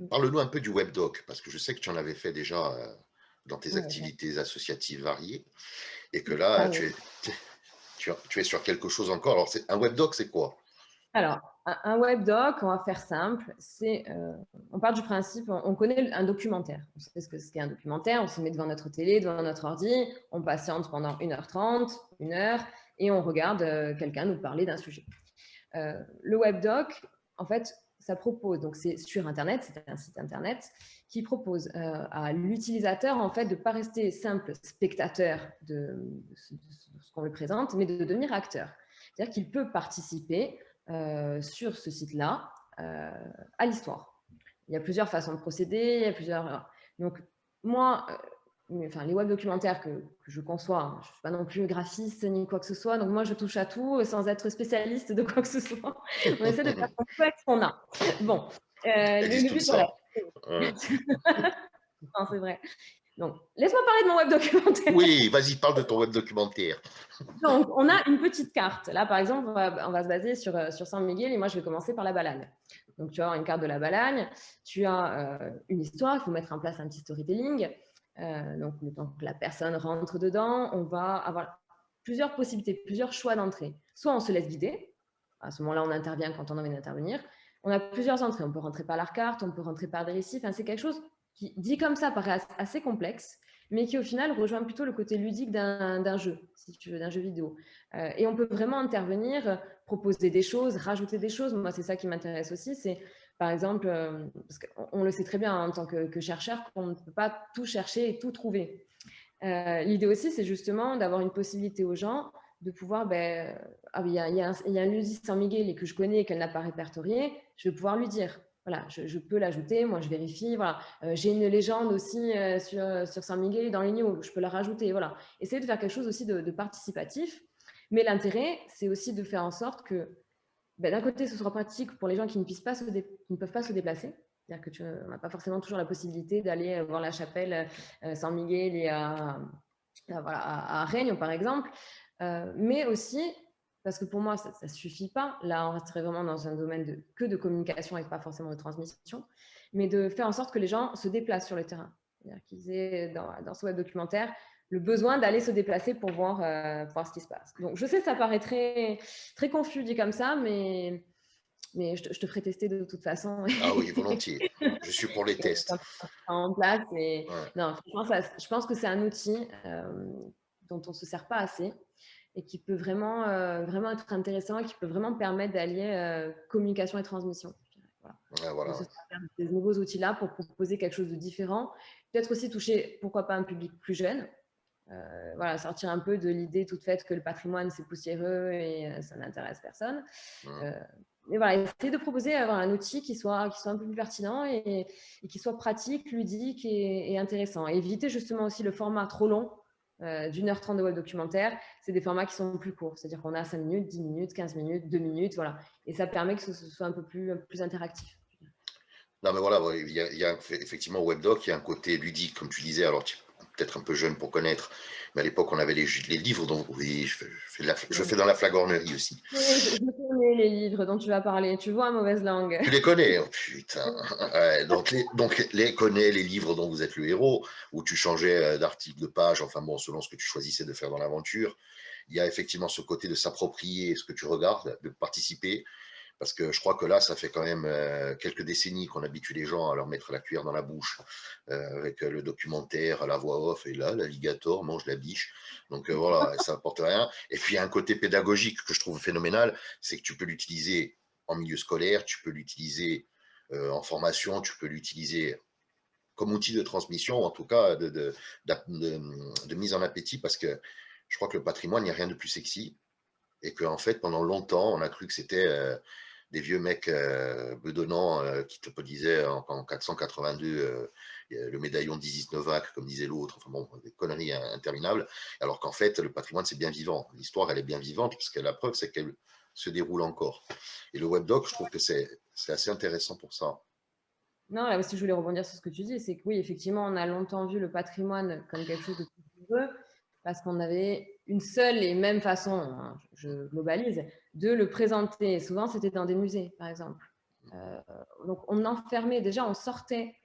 B: Parle-nous un peu du webdoc, parce que je sais que tu en avais fait déjà dans tes activités associatives variées, et que là, tu es sur quelque chose encore. Alors, un webdoc, c'est quoi?
C: Alors, un webdoc, on va faire simple, on part du principe, on connaît un documentaire. On sait ce qu'est un documentaire, on se met devant notre télé, devant notre ordi, on patiente pendant 1h30, 1 heure, et on regarde quelqu'un nous parler d'un sujet. Le webdoc, en fait, ça propose, donc c'est sur Internet, c'est un site Internet qui propose à l'utilisateur en fait de ne pas rester simple spectateur de ce qu'on lui présente, mais de devenir acteur. C'est-à-dire qu'il peut participer sur ce site-là à l'histoire. Il y a plusieurs façons de procéder, il y a plusieurs. Donc moi, les web documentaires que je conçois, je ne suis pas non plus graphiste ni quoi que ce soit, donc moi je touche à tout sans être spécialiste de quoi que ce soit. On essaie de faire un peu avec ce qu'on a. Bon,
B: le but, voilà.
C: Non, c'est vrai. Donc, laisse-moi parler de mon web documentaire.
B: Oui, vas-y, parle de ton web documentaire.
C: Donc, on a une petite carte. Là, par exemple, on va se baser sur San Miguel et moi, je vais commencer par la Balagne. Donc, tu as une carte de la Balagne, tu as une histoire, il faut mettre en place un petit storytelling. Donc, le temps que la personne rentre dedans, on va avoir plusieurs possibilités, plusieurs choix d'entrée. Soit on se laisse guider, à ce moment-là, on intervient quand on a envie d'intervenir. On a plusieurs entrées, on peut rentrer par la carte, on peut rentrer par des récits, enfin, c'est quelque chose qui, dit comme ça, paraît assez complexe, mais qui au final rejoint plutôt le côté ludique d'un jeu, si tu veux, d'un jeu vidéo. Et on peut vraiment intervenir, proposer des choses, rajouter des choses. Moi, c'est ça qui m'intéresse aussi, c'est par exemple, parce qu'on le sait très bien en tant que chercheur, qu'on ne peut pas tout chercher et tout trouver. L'idée aussi, c'est justement d'avoir une possibilité aux gens de pouvoir, il y a un Luzi San Miguel et que je connais et qu'elle n'a pas répertorié, je vais pouvoir lui dire. Voilà, je peux l'ajouter, moi je vérifie. Voilà. J'ai une légende aussi sur San Miguel dans l'Igno, je peux la rajouter. Voilà. Essayer de faire quelque chose aussi de participatif. Mais l'intérêt, c'est aussi de faire en sorte que, d'un côté, ce soit pratique pour les gens qui ne peuvent pas se déplacer. C'est-à-dire que tu n'as pas forcément toujours la possibilité d'aller voir la chapelle San Miguel et à Règne, par exemple. Mais aussi, parce que pour moi, ça ne suffit pas. Là, on resterait vraiment dans un domaine que de communication et pas forcément de transmission, mais de faire en sorte que les gens se déplacent sur le terrain. C'est-à-dire qu'ils aient dans ce web documentaire le besoin d'aller se déplacer pour voir ce qui se passe. Donc, je sais, ça paraît très, très confus dit comme ça, mais je te ferai tester de toute façon.
B: Ah oui, volontiers. Je suis pour les tests.
C: En place et... ouais. Non, franchement, je pense que c'est un outil dont on ne se sert pas assez et qui peut vraiment, vraiment être intéressant et qui peut vraiment permettre d'allier communication et transmission.
B: Voilà.
C: Donc, ces nouveaux outils-là pour proposer quelque chose de différent. Peut-être aussi toucher, pourquoi pas, un public plus jeune. Voilà, sortir un peu de l'idée toute faite que le patrimoine, c'est poussiéreux et ça n'intéresse personne. Mais voilà, essayer de proposer un outil qui soit un peu plus pertinent et qui soit pratique, ludique et intéressant. Et éviter justement aussi le format trop long d'1h30 de web documentaire. C'est des formats qui sont plus courts. C'est-à-dire qu'on a 5 minutes, 10 minutes, 15 minutes, 2 minutes, voilà. Et ça permet que ce soit un peu plus interactif.
B: Non, mais voilà, il y a effectivement au webdoc, il y a un côté ludique, comme tu disais. Alors, peut-être un peu jeune pour connaître, mais à l'époque, on avait les livres dont, oui, je fais dans la flagornerie aussi.
C: Oui, je connais les livres dont tu vas parler. Tu vois, mauvaise langue.
B: Tu les connais, oh, putain. Ouais, donc les connais, les livres dont vous êtes le héros, où tu changeais d'article, de page, enfin bon, selon ce que tu choisissais de faire dans l'aventure. Il y a effectivement ce côté de s'approprier ce que tu regardes, de participer, parce que je crois que là, ça fait quand même quelques décennies qu'on habitue les gens à leur mettre la cuillère dans la bouche, avec le documentaire, la voix off, et là, l'alligator mange la biche. Donc voilà, ça n'apporte rien. Et puis, il y a un côté pédagogique que je trouve phénoménal, c'est que tu peux l'utiliser en milieu scolaire, tu peux l'utiliser en formation, tu peux l'utiliser comme outil de transmission, en tout cas de mise en appétit, parce que je crois que le patrimoine, il n'y a rien de plus sexy. Et qu'en fait, pendant longtemps, on a cru que c'était des vieux mecs bedonnants qui te disaient en 482 le médaillon d'Isis Novak, comme disait l'autre, enfin bon, des conneries interminables, alors qu'en fait, le patrimoine, c'est bien vivant. L'histoire, elle est bien vivante, parce que la preuve, c'est qu'elle se déroule encore. Et le webdoc, je trouve que c'est assez intéressant pour ça.
C: Non, là aussi, je voulais rebondir sur ce que tu dis. C'est que oui, effectivement, on a longtemps vu le patrimoine comme quelque chose de heureux parce qu'on avait une seule et même façon, hein, je globalise, de le présenter. Et souvent, c'était dans des musées, par exemple. Donc, on enfermait, déjà, on sortait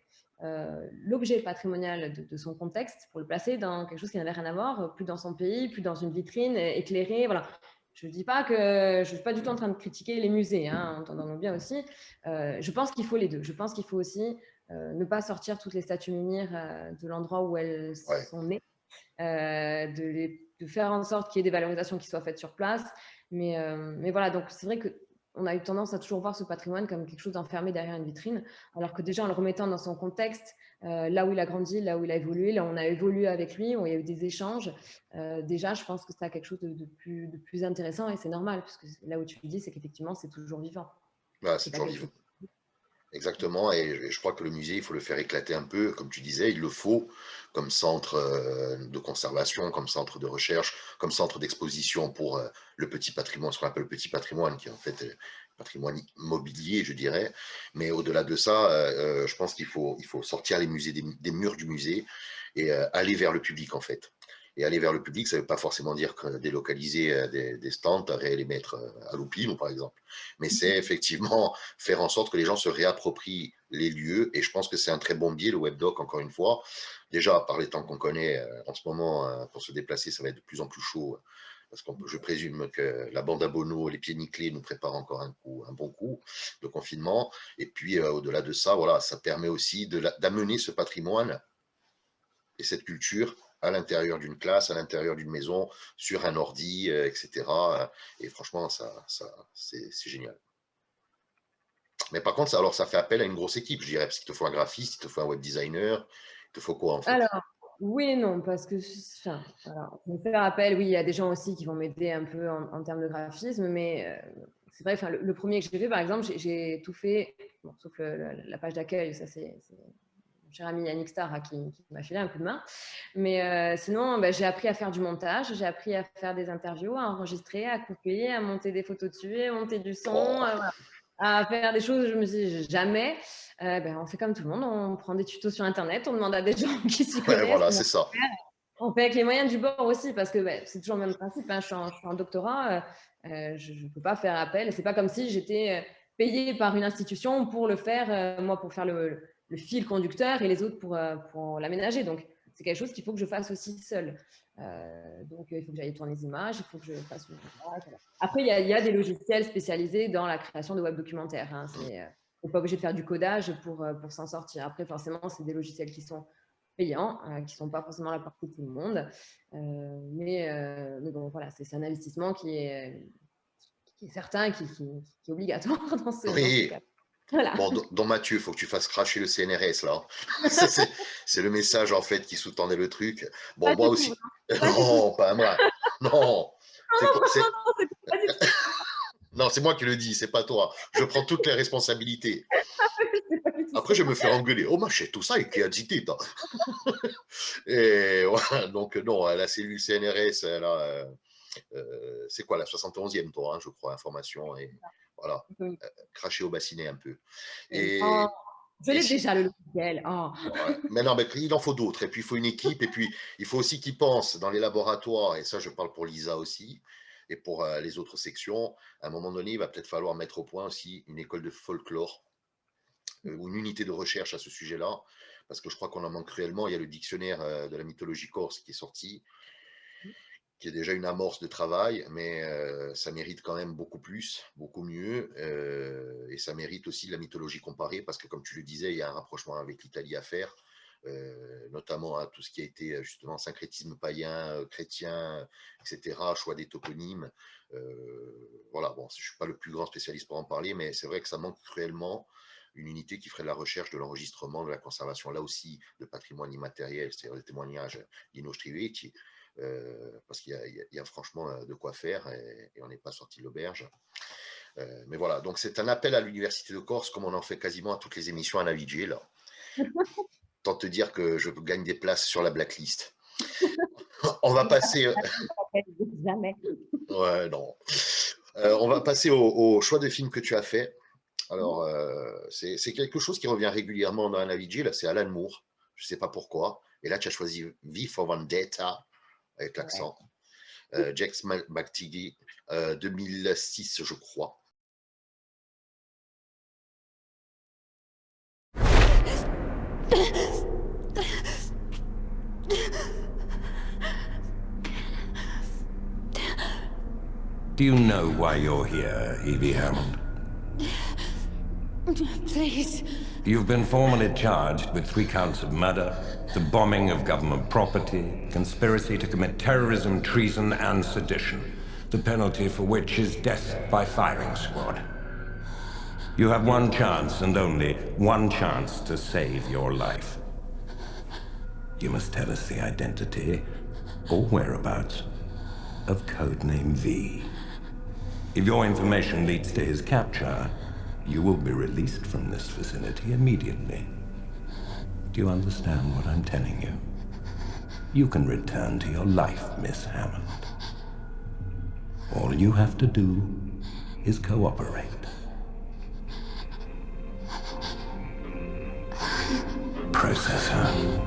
C: l'objet patrimonial de son contexte pour le placer dans quelque chose qui n'avait rien à voir, plus dans son pays, plus dans une vitrine éclairée. Voilà. Je ne dis pas que je ne suis pas du tout en train de critiquer les musées, hein, entendons-nous bien aussi. Je pense qu'il faut les deux. Je pense qu'il faut aussi ne pas sortir toutes les statues menhirs de l'endroit où elles
B: Ouais.
C: sont nées, de faire en sorte qu'il y ait des valorisations qui soient faites sur place. Mais voilà, donc c'est vrai qu'on a eu tendance à toujours voir ce patrimoine comme quelque chose d'enfermé derrière une vitrine, alors que déjà en le remettant dans son contexte, là où il a grandi, là où il a évolué, là où on a évolué avec lui, où il y a eu des échanges, déjà je pense que c'est quelque chose de plus intéressant et c'est normal, parce que là où tu le dis, c'est qu'effectivement c'est toujours vivant.
B: Voilà,
C: C'est
B: c'est
C: pas
B: toujours
C: quelque
B: vivant.
C: chose.
B: Exactement, et je crois que le musée, il faut le faire éclater un peu, comme tu disais, il le faut comme centre de conservation, comme centre de recherche, comme centre d'exposition pour le petit patrimoine, ce qu'on appelle le petit patrimoine, qui est en fait patrimoine immobilier, je dirais. Mais au-delà de ça, je pense il faut sortir les musées des murs du musée et aller vers le public, en fait. Et aller vers le public, ça ne veut pas forcément dire que délocaliser des stands, les mettre à Loupine, par exemple. Mais c'est effectivement faire en sorte que les gens se réapproprient les lieux. Et je pense que c'est un très bon biais, le webdoc, encore une fois. Déjà, par les temps qu'on connaît en ce moment, pour se déplacer, ça va être de plus en plus chaud. Parce que je présume que la bande à Bono, les pieds nickelés, nous prépare encore un bon coup de confinement. Et puis, au-delà de ça, voilà, ça permet aussi d'amener ce patrimoine et cette culture à l'intérieur d'une classe, à l'intérieur d'une maison, sur un ordi, etc. Et franchement, c'est génial. Mais par contre, alors ça fait appel à une grosse équipe, je dirais, parce qu'il te faut un graphiste, il te faut un web designer, il te faut quoi en fait?
C: Alors, oui et non, parce que, enfin, alors, je vais faire appel, oui, il y a des gens aussi qui vont m'aider un peu en termes de graphisme, mais c'est vrai, enfin, le premier que j'ai fait, par exemple, j'ai tout fait, bon, sauf la page d'accueil, ça c'est mon cher ami Yannick Starr qui m'a filé un coup de main. Mais sinon, bah, j'ai appris à faire du montage, j'ai appris à faire des interviews, à enregistrer, à couper, à monter des photos dessus, à monter du son,
B: Oh,
C: voilà, à faire des choses, je me suis dit jamais. Ben, on fait comme tout le monde, on prend des tutos sur Internet, on demande à des gens qui s'y
B: ouais,
C: connaissent.
B: voilà, c'est ça.
C: On fait avec les moyens du bord aussi, parce que ben, c'est toujours le même principe. Hein, je suis en doctorat, je ne peux pas faire appel. C'est pas comme si j'étais payée par une institution pour le faire, moi pour faire le fil conducteur et les autres pour l'aménager. Donc, c'est quelque chose qu'il faut que je fasse aussi seule. Donc, il faut que j'aille tourner les images, il faut que je fasse une... Voilà. Après, il y a des logiciels spécialisés dans la création de web documentaires. Hein. On n'est pas obligé de faire du codage pour s'en sortir. Après, forcément, c'est des logiciels qui sont payants, qui ne sont pas forcément la portée de tout le monde. Mais bon, voilà, c'est un investissement qui est certain, qui est obligatoire dans ce
B: Oui.
C: cas. Voilà.
B: Bon, donc Mathieu, il faut que tu fasses cracher le CNRS là. C'est le message en fait qui sous-tendait le truc. Bon,
C: Pas
B: moi
C: du tout.
B: aussi.
C: Pas du tout.
B: Non, pas moi. Non.
C: Non,
B: C'est
C: non,
B: quoi?
C: non, non, c'est pas du tout.
B: Non, c'est moi qui le dis, c'est pas toi. Je prends toutes les responsabilités.
C: C'est pas du tout
B: Après,
C: ça.
B: je me fais engueuler. Oh, machin, tout ça, et qui a dit, toi. Et voilà, donc, non, la cellule CNRS, elle a, c'est quoi la 71e, toi, hein, je crois, information, et voilà,
C: Oui.
B: cracher au bassinet un peu.
C: Non,
B: Et
C: Je l'ai déjà, le logiciel. Oh.
B: Ouais. Mais non, mais il en faut d'autres. Et puis, il faut une équipe. Et puis, il faut aussi qu'ils pensent dans les laboratoires. Et ça, je parle pour l'ISA aussi. Et pour les autres sections. À un moment donné, il va peut-être falloir mettre au point aussi une école de folklore ou une unité de recherche à ce sujet-là. Parce que je crois qu'on en manque cruellement. Il y a le dictionnaire de la mythologie corse qui est sorti, qui est déjà une amorce de travail, mais ça mérite quand même beaucoup plus, beaucoup mieux, et ça mérite aussi la mythologie comparée, parce que comme tu le disais, il y a un rapprochement avec l'Italie à faire, notamment à tout ce qui a été justement syncrétisme païen, chrétien, etc., choix des toponymes. Voilà, bon, je ne suis pas le plus grand spécialiste pour en parler, mais c'est vrai que ça manque cruellement une unité qui ferait de la recherche, de l'enregistrement, de la conservation, là aussi, de patrimoine immatériel, c'est-à-dire des témoignages di nostri vecchi, parce qu'il y a franchement de quoi faire et on n'est pas sorti de l'auberge. Mais voilà, donc c'est un appel à l'Université de Corse, comme on en fait quasiment à toutes les émissions à Navigé, là. Tant te dire que je gagne des places sur la blacklist. On va passer.
C: Jamais.
B: Ouais, non. On va passer au choix de film que tu as fait. Alors, c'est quelque chose qui revient régulièrement dans Navigé, là, c'est Alan Moore. Je ne sais pas pourquoi. Et là, tu as choisi V for Vendetta, avec l'accent. Jax McTeague, 2006, je crois.
D: Do you know why you're here, Evie Hammond?
E: Please.
D: You've been formally charged with 3 counts of murder, the bombing of government property, conspiracy to commit terrorism, treason, and sedition, the penalty for which is death by firing squad. You have one chance, and only one chance, to save your life. You must tell us the identity, or whereabouts, of Codename V. If your information leads to his capture, you will be released from this vicinity immediately. Do you understand what I'm telling you? You can return to your life, Miss Hammond. All you have to do is cooperate. Process her.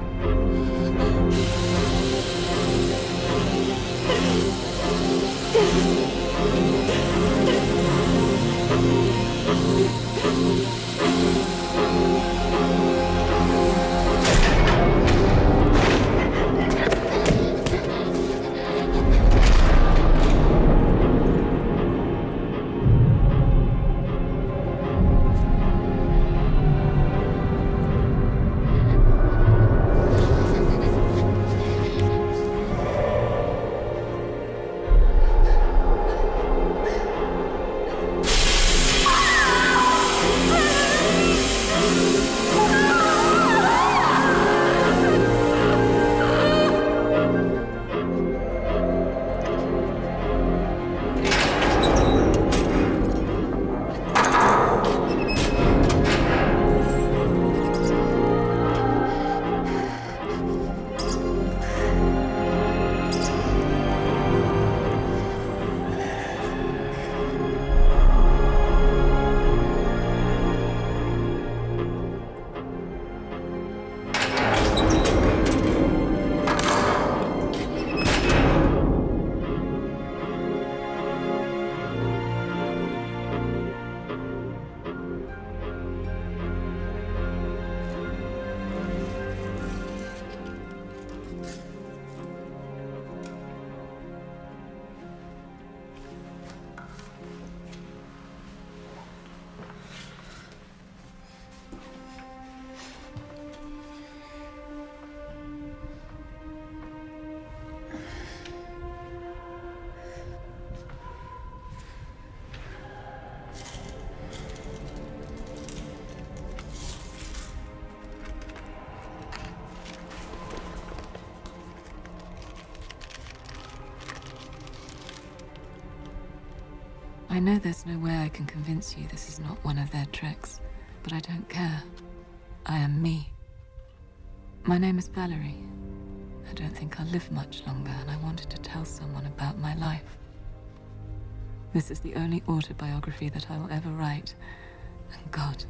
E: I know there's no way I can convince you this is not one of their tricks, but I don't care. I am me. My name is Valerie. I don't think I'll live much longer, and I wanted to tell someone about my life. This is the only autobiography that I will ever write. And God,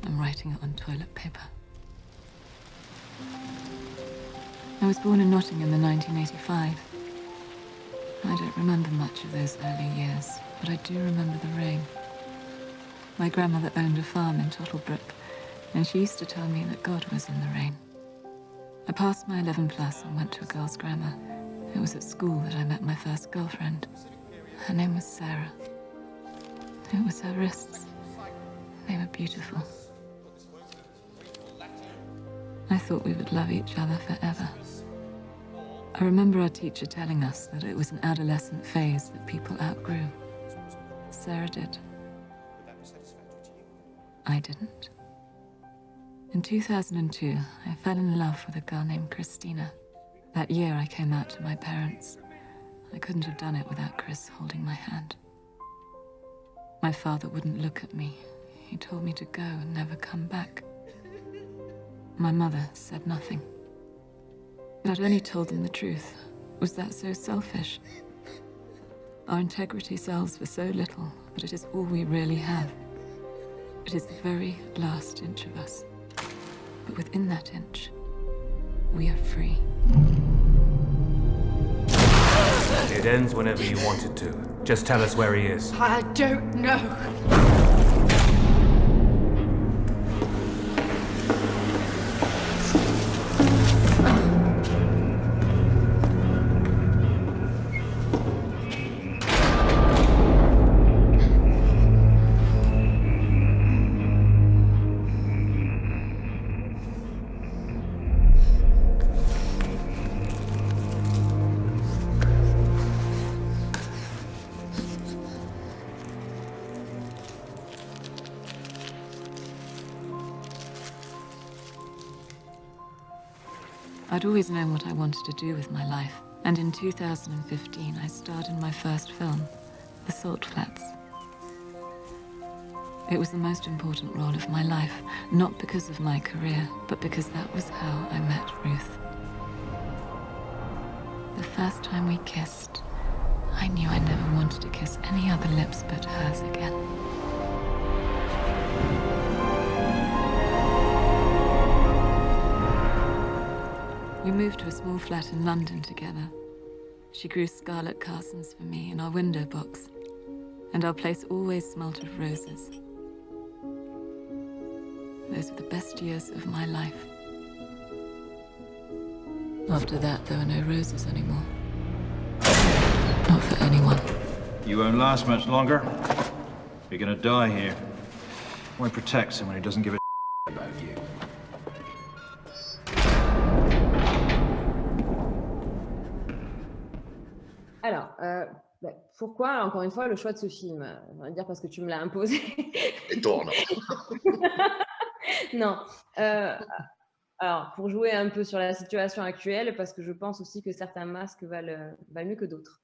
E: I'm writing it on toilet paper. I was born in Nottingham in 1985. I don't remember much of those early years, but I do remember the rain. My grandmother owned a farm in Tottlebrook, and she used to tell me that God was in the rain. I passed my 11 plus and went to a girls' grammar. It was at school that I met my first girlfriend. Her name was Sarah. It was her wrists. They were beautiful. I thought we would love each other forever. I remember our teacher telling us that it was an adolescent phase that people outgrew. Sarah did. I didn't. In 2002, I fell in love with a girl named Christina. That year I came out to my parents. I couldn't have done it without Chris holding my hand. My father wouldn't look at me. He told me to go and never come back. My mother said nothing. But I'd only told them the truth. Was that so selfish? Our integrity sells for so little, but it is all we really have. It is the very last inch of us. But within that inch, we are free.
F: It ends whenever you want it to. Just tell us where he is.
G: I don't know.
E: I'd always known what I wanted to do with my life, and in 2015 I starred in my first film, The Salt Flats. It was the most important role of my life, not because of my career, but because that was how I met Ruth. The first time we kissed, I knew I never wanted to kiss any other lips but hers again. We moved to a small flat in London together. She grew scarlet carsons for me in our window box, and our place always smelt of roses. Those were the best years of my life. After that, there were no roses anymore. Not for anyone.
H: You won't last much longer. You're gonna die here. Why protect someone who doesn't give a about you?
C: Alors, pourquoi, encore une fois, le choix de ce film? On va dire parce que tu me l'as imposé.
B: Et tourne.
C: Non. Alors, pour jouer un peu sur la situation actuelle, parce que je pense aussi que certains masques valent mieux que d'autres.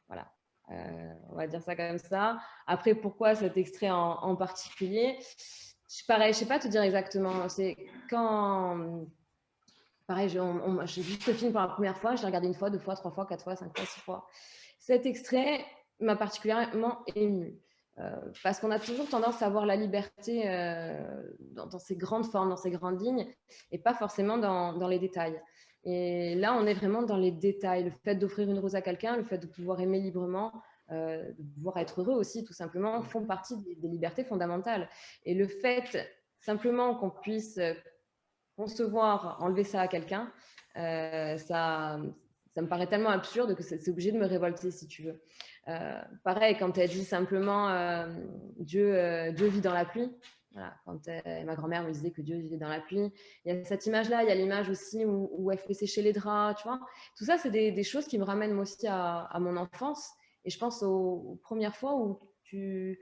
C: Voilà. On va dire ça comme ça. Après, pourquoi cet extrait en particulier? Pareil, je ne sais pas te dire exactement. C'est quand... Pareil, j'ai vu ce film pour la première fois, je l'ai regardé 1 fois, 2 fois, 3 fois, 4 fois, 5 fois, 6 fois. Cet extrait m'a particulièrement émue. Parce qu'on a toujours tendance à voir la liberté dans ses grandes formes, dans ses grandes lignes, et pas forcément dans les détails. Et là, on est vraiment dans les détails. Le fait d'offrir une rose à quelqu'un, le fait de pouvoir aimer librement, de pouvoir être heureux aussi, tout simplement, font partie des libertés fondamentales. Et le fait simplement qu'on puisse concevoir, enlever ça à quelqu'un, ça me paraît tellement absurde que c'est obligé de me révolter, si tu veux. Pareil, quand elle dit simplement Dieu vit dans la pluie. Voilà, quand ma grand-mère me disait que Dieu vivait dans la pluie. Il y a cette image-là, il y a l'image aussi où elle fait sécher les draps, tu vois. Tout ça, c'est des choses qui me ramènent moi aussi à mon enfance. Et je pense aux premières fois où tu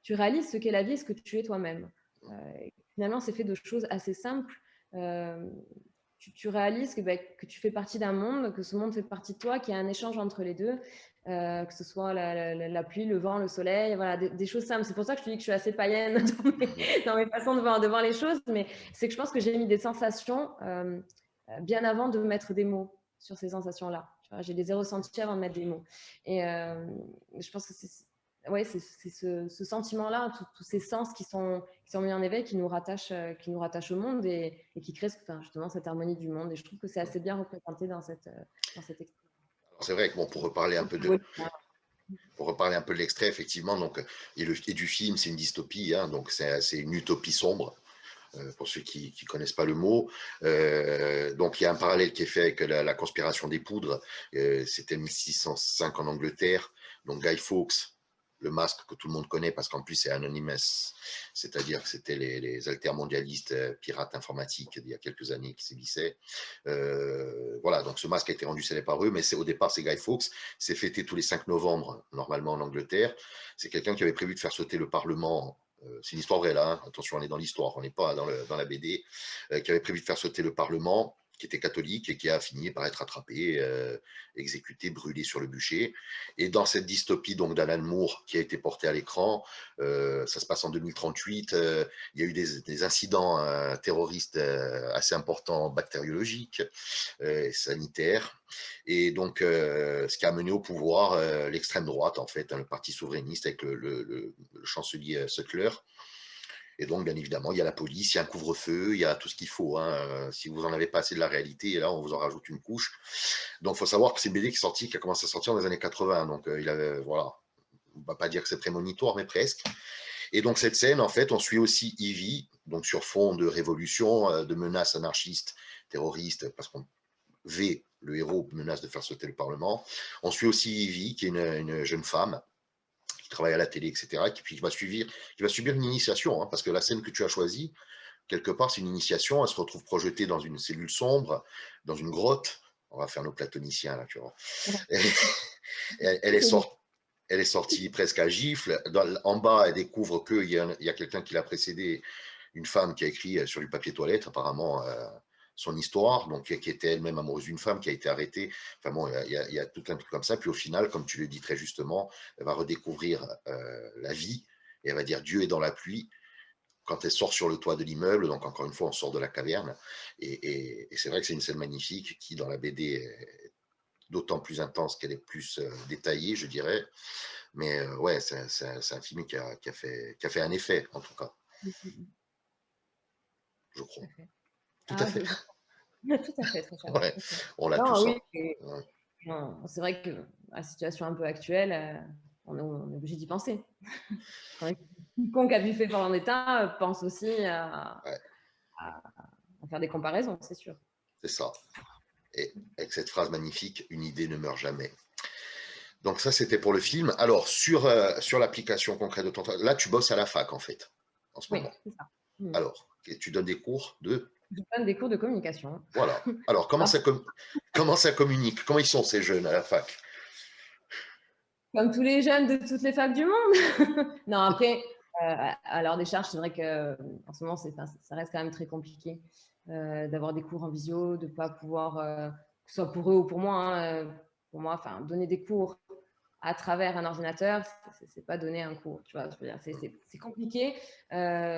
C: réalises ce qu'est la vie et ce que tu es toi-même. Finalement, c'est fait de choses assez simples. Tu réalises que tu fais partie d'un monde, que ce monde fait partie de toi, qu'il y a un échange entre les deux, que ce soit la pluie, le vent, le soleil, voilà, des choses simples. C'est pour ça que je te dis que je suis assez païenne dans mes façons de voir les choses, mais c'est que je pense que j'ai mis des sensations bien avant de mettre des mots sur ces sensations-là. J'ai les ai ressenties avant de mettre des mots. Et je pense que ouais, c'est ce sentiment-là, tous ces sens qui sont mis en éveil, qui nous rattachent au monde et qui créent enfin, justement cette harmonie du monde. Et je trouve que c'est assez bien représenté dans cet extrait.
B: C'est vrai que bon, pour reparler un peu de l'extrait, effectivement, donc, et du film, c'est une dystopie, hein, donc c'est une utopie sombre. Pour ceux qui ne connaissent pas le mot. Donc, il y a un parallèle qui est fait avec la conspiration des poudres. C'était 1605 en Angleterre. Donc, Guy Fawkes, le masque que tout le monde connaît parce qu'en plus, c'est Anonymous. C'est-à-dire que c'était les altermondialistes pirates informatiques d'il y a quelques années qui sévissaient. Voilà, donc ce masque a été rendu célèbre par eux, mais au départ, c'est Guy Fawkes. C'est fêté tous les 5 novembre, normalement en Angleterre. C'est quelqu'un qui avait prévu de faire sauter le Parlement. C'est une histoire vraie là, hein. Attention, on est dans l'histoire, on n'est pas dans la BD, qui avait prévu de faire sauter le Parlement, qui était catholique et qui a fini par être attrapé, exécuté, brûlé sur le bûcher. Et dans cette dystopie donc d'Alan Moore qui a été portée à l'écran, ça se passe en 2038, il y a eu des incidents terroristes assez importants, bactériologiques, sanitaires. Et donc, ce qui a mené au pouvoir l'extrême droite, en fait, hein, le parti souverainiste avec le chancelier Sutler. Et donc, bien évidemment, il y a la police, il y a un couvre-feu, il y a tout ce qu'il faut. Hein. Si vous en avez pas assez de la réalité, et là, on vous en rajoute une couche. Donc, il faut savoir que c'est une BD qui a commencé à sortir dans les années 80. Donc, voilà, on ne va pas dire que c'est prémonitoire, mais presque. Et donc, cette scène, en fait, on suit aussi Evie, donc sur fond de révolution, de menaces anarchistes, terroristes, parce qu'on V, le héros, menace de faire sauter le Parlement. On suit aussi Evie, qui est une jeune femme qui travaille à la télé, etc., qui va subir une initiation, hein, parce que la scène que tu as choisie, quelque part, c'est une initiation. Elle se retrouve projetée dans une cellule sombre, dans une grotte. On va faire nos platoniciens, là, tu vois. Elle est sortie presque à gifle. En bas, elle découvre qu'il y a quelqu'un qui l'a précédée, une femme qui a écrit sur du papier toilette, apparemment, son histoire, donc qui était elle-même amoureuse d'une femme qui a été arrêtée. Enfin bon, il y a tout un truc comme ça. Puis au final, comme tu le dis très justement, elle va redécouvrir la vie et elle va dire Dieu est dans la pluie quand elle sort sur le toit de l'immeuble. Donc encore une fois, on sort de la caverne. Et c'est vrai que c'est une scène magnifique qui, dans la BD, est d'autant plus intense qu'elle est plus détaillée, je dirais. Mais ouais, c'est un film qui a fait un effet, en tout cas. Je crois. Tout à fait.
C: Tout à fait, très cher.
B: Ouais, on l'a tous.
C: Oui, c'est vrai que la situation un peu actuelle, on est obligé d'y penser. Quiconque a vu fait en état pense aussi à faire des comparaisons, c'est sûr.
B: C'est ça. Et avec cette phrase magnifique, une idée ne meurt jamais. Donc ça, c'était pour le film. Alors, sur l'application concrète de ton travail, là, tu bosses à la fac, en fait, en ce moment.
C: C'est ça.
B: Alors, tu donnes des cours de...
C: Je donne des cours de communication.
B: Voilà. Alors, comment ça communique? Comment ils sont, ces jeunes, à la fac?
C: Comme tous les jeunes de toutes les facs du monde. Non, après, à l'heure des charges, c'est vrai qu'en ce moment, ça reste quand même très compliqué d'avoir des cours en visio, de ne pas pouvoir, que ce soit pour eux ou pour moi, enfin, donner des cours à travers un ordinateur, c'est pas donner un cours, tu vois, je veux dire, c'est compliqué,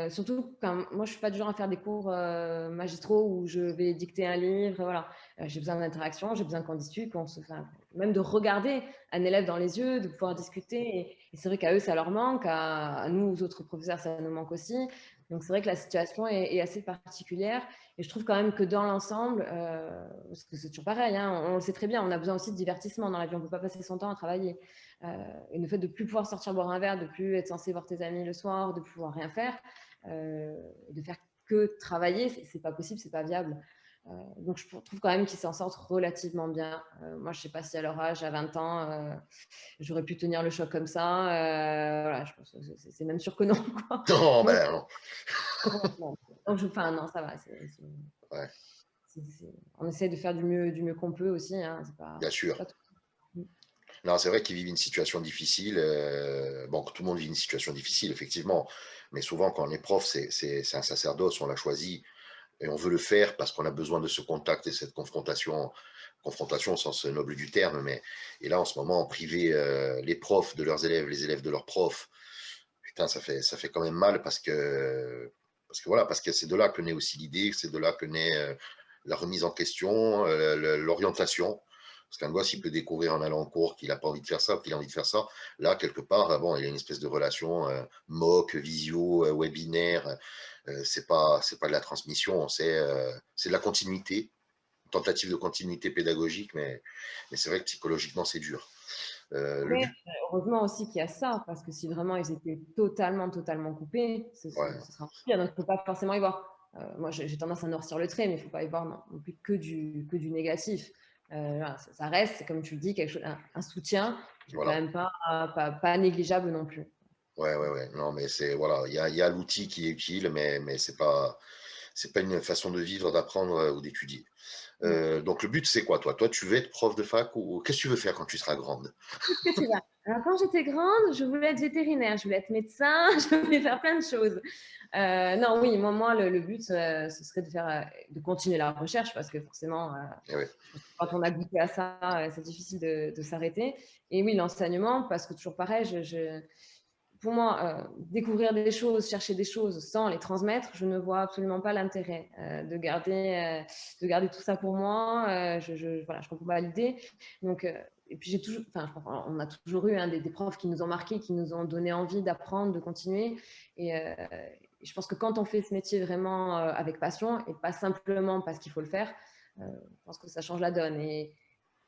C: surtout quand moi je suis pas du genre à faire des cours magistraux où je vais dicter un livre, voilà, j'ai besoin d'interaction, j'ai besoin qu'on discute, même de regarder un élève dans les yeux, de pouvoir discuter, et c'est vrai qu'à eux ça leur manque, à nous aux autres professeurs ça nous manque aussi, donc c'est vrai que la situation est assez particulière. Et je trouve quand même que dans l'ensemble, parce que c'est toujours pareil, hein, on le sait très bien, on a besoin aussi de divertissement dans la vie, on ne peut pas passer son temps à travailler. Et le fait de ne plus pouvoir sortir boire un verre, de ne plus être censé voir tes amis le soir, de pouvoir rien faire, de faire que travailler, c'est pas possible, c'est pas viable. Donc je trouve quand même qu'ils s'en sortent relativement bien. Moi, je ne sais pas si à leur âge, à 20 ans, j'aurais pu tenir le choc comme ça. Voilà, je pense que c'est même sûr que non. Quoi.
B: Non, ben non.
C: Donc, non, ça va.
B: Ouais.
C: On essaie de faire du mieux qu'on peut aussi. Hein,
B: bien sûr. Non, c'est vrai qu'ils vivent une situation difficile. Bon, tout le monde vit une situation difficile, effectivement. Mais souvent, quand on est prof, c'est un sacerdoce, on l'a choisi. Et on veut le faire parce qu'on a besoin de ce contact et cette confrontation au sens noble du terme. Et là, en ce moment, en privé, les profs de leurs élèves, les élèves de leurs profs, putain, ça fait quand même mal parce que c'est de là que naît aussi l'idée, c'est de là que naît la remise en question, l'orientation. Parce qu'un gosse, il peut découvrir en allant en cours qu'il n'a pas envie de faire ça, qu'il a envie de faire ça. Là, quelque part, bon, il y a une espèce de relation MOOC, visio, webinaire. C'est pas de la transmission, c'est de la continuité, une tentative de continuité pédagogique, mais c'est vrai que psychologiquement, c'est dur. Le
C: Mais
B: but,
C: heureusement aussi qu'il y a ça, parce que si vraiment ils étaient totalement coupés, ce
B: ouais,
C: sera pire. Donc, il ne faut pas forcément y voir. Moi, j'ai tendance à noircir le trait, mais il ne faut pas y voir non plus que du négatif. Voilà, ça reste, comme tu le dis, quelque chose, un soutien qui n'est quand
B: voilà.
C: même pas négligeable non plus.
B: Ouais. Non, mais c'est voilà, il y a l'outil qui est utile, mais c'est pas une façon de vivre, d'apprendre ou d'étudier. Donc le but, c'est quoi, toi? Toi, tu veux être prof de fac ou qu'est-ce que tu veux faire quand tu seras grande?
C: Qu'est-ce que tu vas? Alors, quand j'étais grande, je voulais être vétérinaire, je voulais être médecin, je voulais faire plein de choses. Non, oui, moi le but, ce serait de continuer la recherche parce que forcément,
B: Eh ouais,
C: quand on a goûté à ça, c'est difficile de s'arrêter. Et oui, l'enseignement, parce que toujours pareil, pour moi, découvrir des choses, chercher des choses sans les transmettre, je ne vois absolument pas l'intérêt de garder tout ça pour moi. Voilà, je comprends pas l'idée. Donc, et puis on a toujours eu des profs qui nous ont marqués, qui nous ont donné envie d'apprendre, de continuer. Et je pense que quand on fait ce métier vraiment avec passion et pas simplement parce qu'il faut le faire, je pense que ça change la donne. Et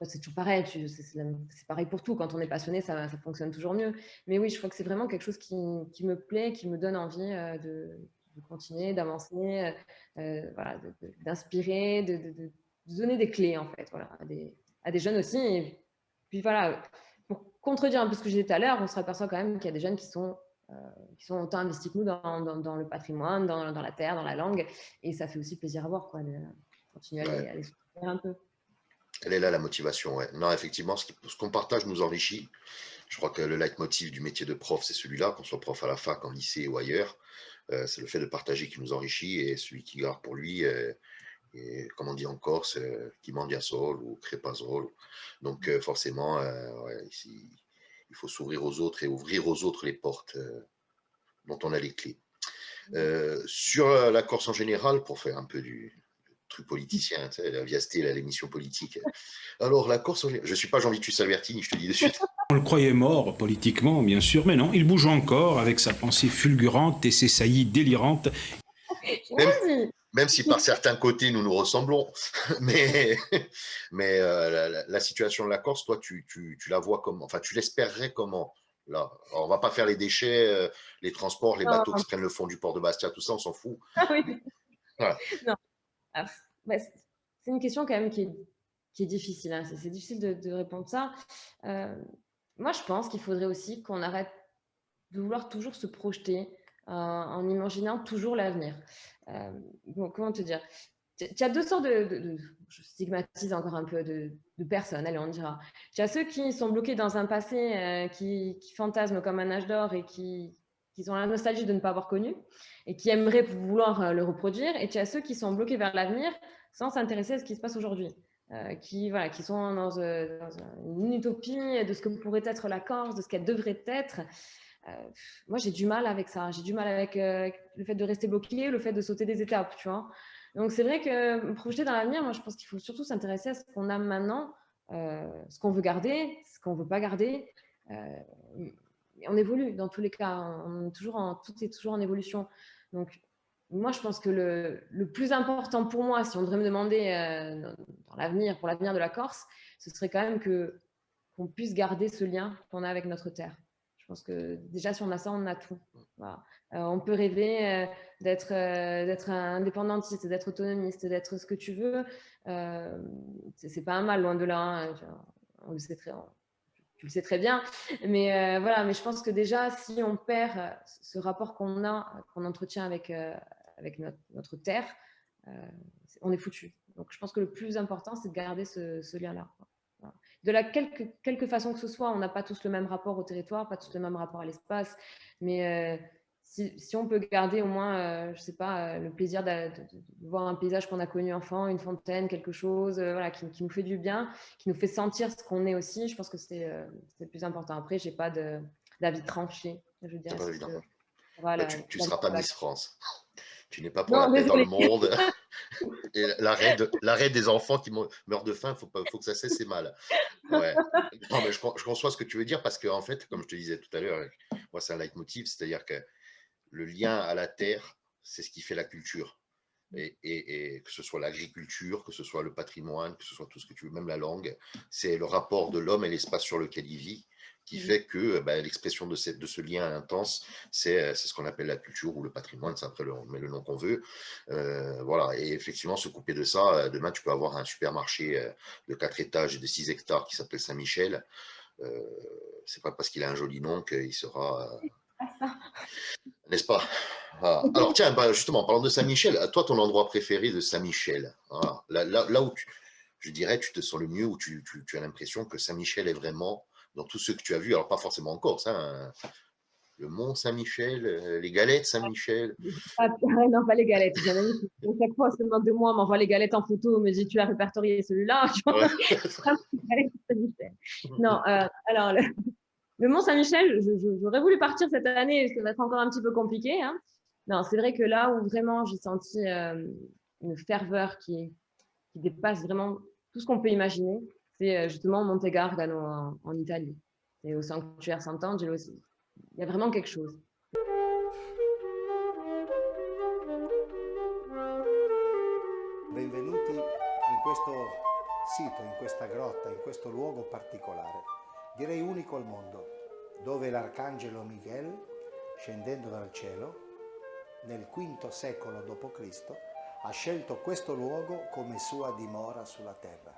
C: c'est toujours pareil, c'est pareil pour tout. Quand on est passionné, ça fonctionne toujours mieux. Mais oui, je crois que c'est vraiment quelque chose qui me plaît, qui me donne envie de continuer, d'avancer, voilà, d'inspirer, de donner des clés, en fait, voilà, à des jeunes aussi. Et puis voilà, pour contredire un peu ce que je disais tout à l'heure, on se aperçoit quand même qu'il y a des jeunes qui sont autant investis que nous dans le patrimoine, dans la terre, dans la langue. Et ça fait aussi plaisir à voir, quoi, de continuer
B: ouais.
C: à les soutenir un peu.
B: Elle est là, la motivation, ouais. Non, effectivement, ce qu'on partage nous enrichit. Je crois que le leitmotiv du métier de prof, c'est celui-là, qu'on soit prof à la fac, en lycée ou ailleurs. C'est le fait de partager qui nous enrichit et celui qui garde pour lui, et, comme on dit en Corse, qui mangia sol ou crepasol. Donc forcément, ouais, ici, il faut s'ouvrir aux autres et ouvrir aux autres les portes dont on a les clés. Sur la Corse en général, pour faire un peu du truc politicien, tu sais, la Viasté, l'émission politique. Alors, la Corse en général, je ne suis pas Jean-Vitus Albertini, je te dis de suite.
G: On le croyait mort politiquement, bien sûr, mais non, il bouge encore avec sa pensée fulgurante et ses saillies délirantes.
B: Même si par certains côtés nous nous ressemblons, mais la situation de la Corse, toi, tu la vois comment? Enfin, tu l'espérerais comment? Là, alors, on va pas faire les déchets, les transports, les bateaux qui se prennent le fond du port de Bastia, tout ça, on s'en fout.
C: Ah oui.
B: Voilà.
C: Non. Bah, c'est une question quand même qui est difficile. Hein. C'est difficile de répondre ça. Moi, je pense qu'il faudrait aussi qu'on arrête de vouloir toujours se projeter en imaginant toujours l'avenir. Bon, comment te dire? Tu as deux sortes je stigmatise encore un peu de personnes, allez, on dira. Tu as ceux qui sont bloqués dans un passé qui fantasment comme un âge d'or et qui ont la nostalgie de ne pas avoir connu et qui aimeraient vouloir le reproduire. Et tu as ceux qui sont bloqués vers l'avenir sans s'intéresser à ce qui se passe aujourd'hui. Qui sont dans une utopie de ce que pourrait être la Corse, de ce qu'elle devrait être. Moi, j'ai du mal avec ça. J'ai du mal avec le fait de rester bloqué, le fait de sauter des étapes, tu vois. Donc, c'est vrai que projeter dans l'avenir, moi, je pense qu'il faut surtout s'intéresser à ce qu'on a maintenant, ce qu'on veut garder, ce qu'on ne veut pas garder. On évolue dans tous les cas. Tout est toujours en évolution. Donc, moi, je pense que le plus important pour moi, si on devrait me demander pour l'avenir de la Corse, ce serait quand même qu'on puisse garder ce lien qu'on a avec notre terre. Je pense que déjà, si on a ça, on a tout. Voilà. On peut rêver d'être indépendantiste, d'être autonomiste, d'être ce que tu veux. C'est pas un mal, loin de là. Hein. On le sait tu le sais très bien. Mais voilà, mais je pense que déjà, si on perd ce rapport qu'on entretient avec notre terre, on est foutu. Donc, je pense que le plus important, c'est de garder ce lien-là. Voilà. De quelque façon que ce soit, on n'a pas tous le même rapport au territoire, pas tous le même rapport à l'espace, mais si on peut garder au moins, je sais pas, le plaisir de voir un paysage qu'on a connu enfant, une fontaine, quelque chose, voilà, qui nous fait du bien, qui nous fait sentir ce qu'on est aussi, je pense que c'est le plus important. Après, j'ai pas d'avis tranché, je veux dire.
B: C'est pas évident.
C: Voilà,
B: tu ne seras pas Miss France. Tu n'es pas pour
C: Non,
B: la paix dans le
C: désolée.
B: monde. Et l'arrêt des enfants qui meurent de faim, faut que ça cesse, c'est mal. Ouais. Non, mais je conçois ce que tu veux dire parce que, en fait, comme je te disais tout à l'heure, moi, c'est un leitmotiv, c'est-à-dire que le lien à la terre, c'est ce qui fait la culture. Et que ce soit l'agriculture, que ce soit le patrimoine, que ce soit tout ce que tu veux, même la langue, c'est le rapport de l'homme et l'espace sur lequel il vit qui fait que l'expression de ce lien intense, c'est ce qu'on appelle la culture ou le patrimoine, c'est après on met le nom qu'on veut. Voilà, et effectivement, se couper de ça, demain tu peux avoir un supermarché de 4 étages et de 6 hectares qui s'appelle Saint-Michel. C'est pas parce qu'il a un joli nom qu'il sera... N'est-ce pas? Voilà. Alors tiens, justement, en parlant de Saint-Michel, toi, ton endroit préféré de Saint-Michel, voilà. Là où je dirais, tu te sens le mieux, où tu as l'impression que Saint-Michel est vraiment, dans tout ce que tu as vu, alors pas forcément en Corse, hein, le Mont Saint-Michel, les galettes Saint-Michel.
C: Non, pas les galettes. J'ai un ami qui, à chaque fois, se moque de moi, m'envoie les galettes en photo, me dit tu as répertorié celui-là.
B: Ouais.
C: Non, alors le Mont Saint-Michel, j'aurais voulu partir cette année, ça va être encore un petit peu compliqué. Hein. Non, c'est vrai que là où vraiment j'ai senti une ferveur qui dépasse vraiment tout ce qu'on peut imaginer, c'est justement Monte Gargano en Italie. C'est au sanctuaire Sant'Angelo aussi. Il y a vraiment quelque chose.
I: Benvenuti in questo sito, in questa grotta, in questo luogo particolare, direi unico al mondo, dove l'arcangelo Miguel, scendendo dal cielo, nel V secolo d.C., ha scelto questo luogo come sua dimora sulla terra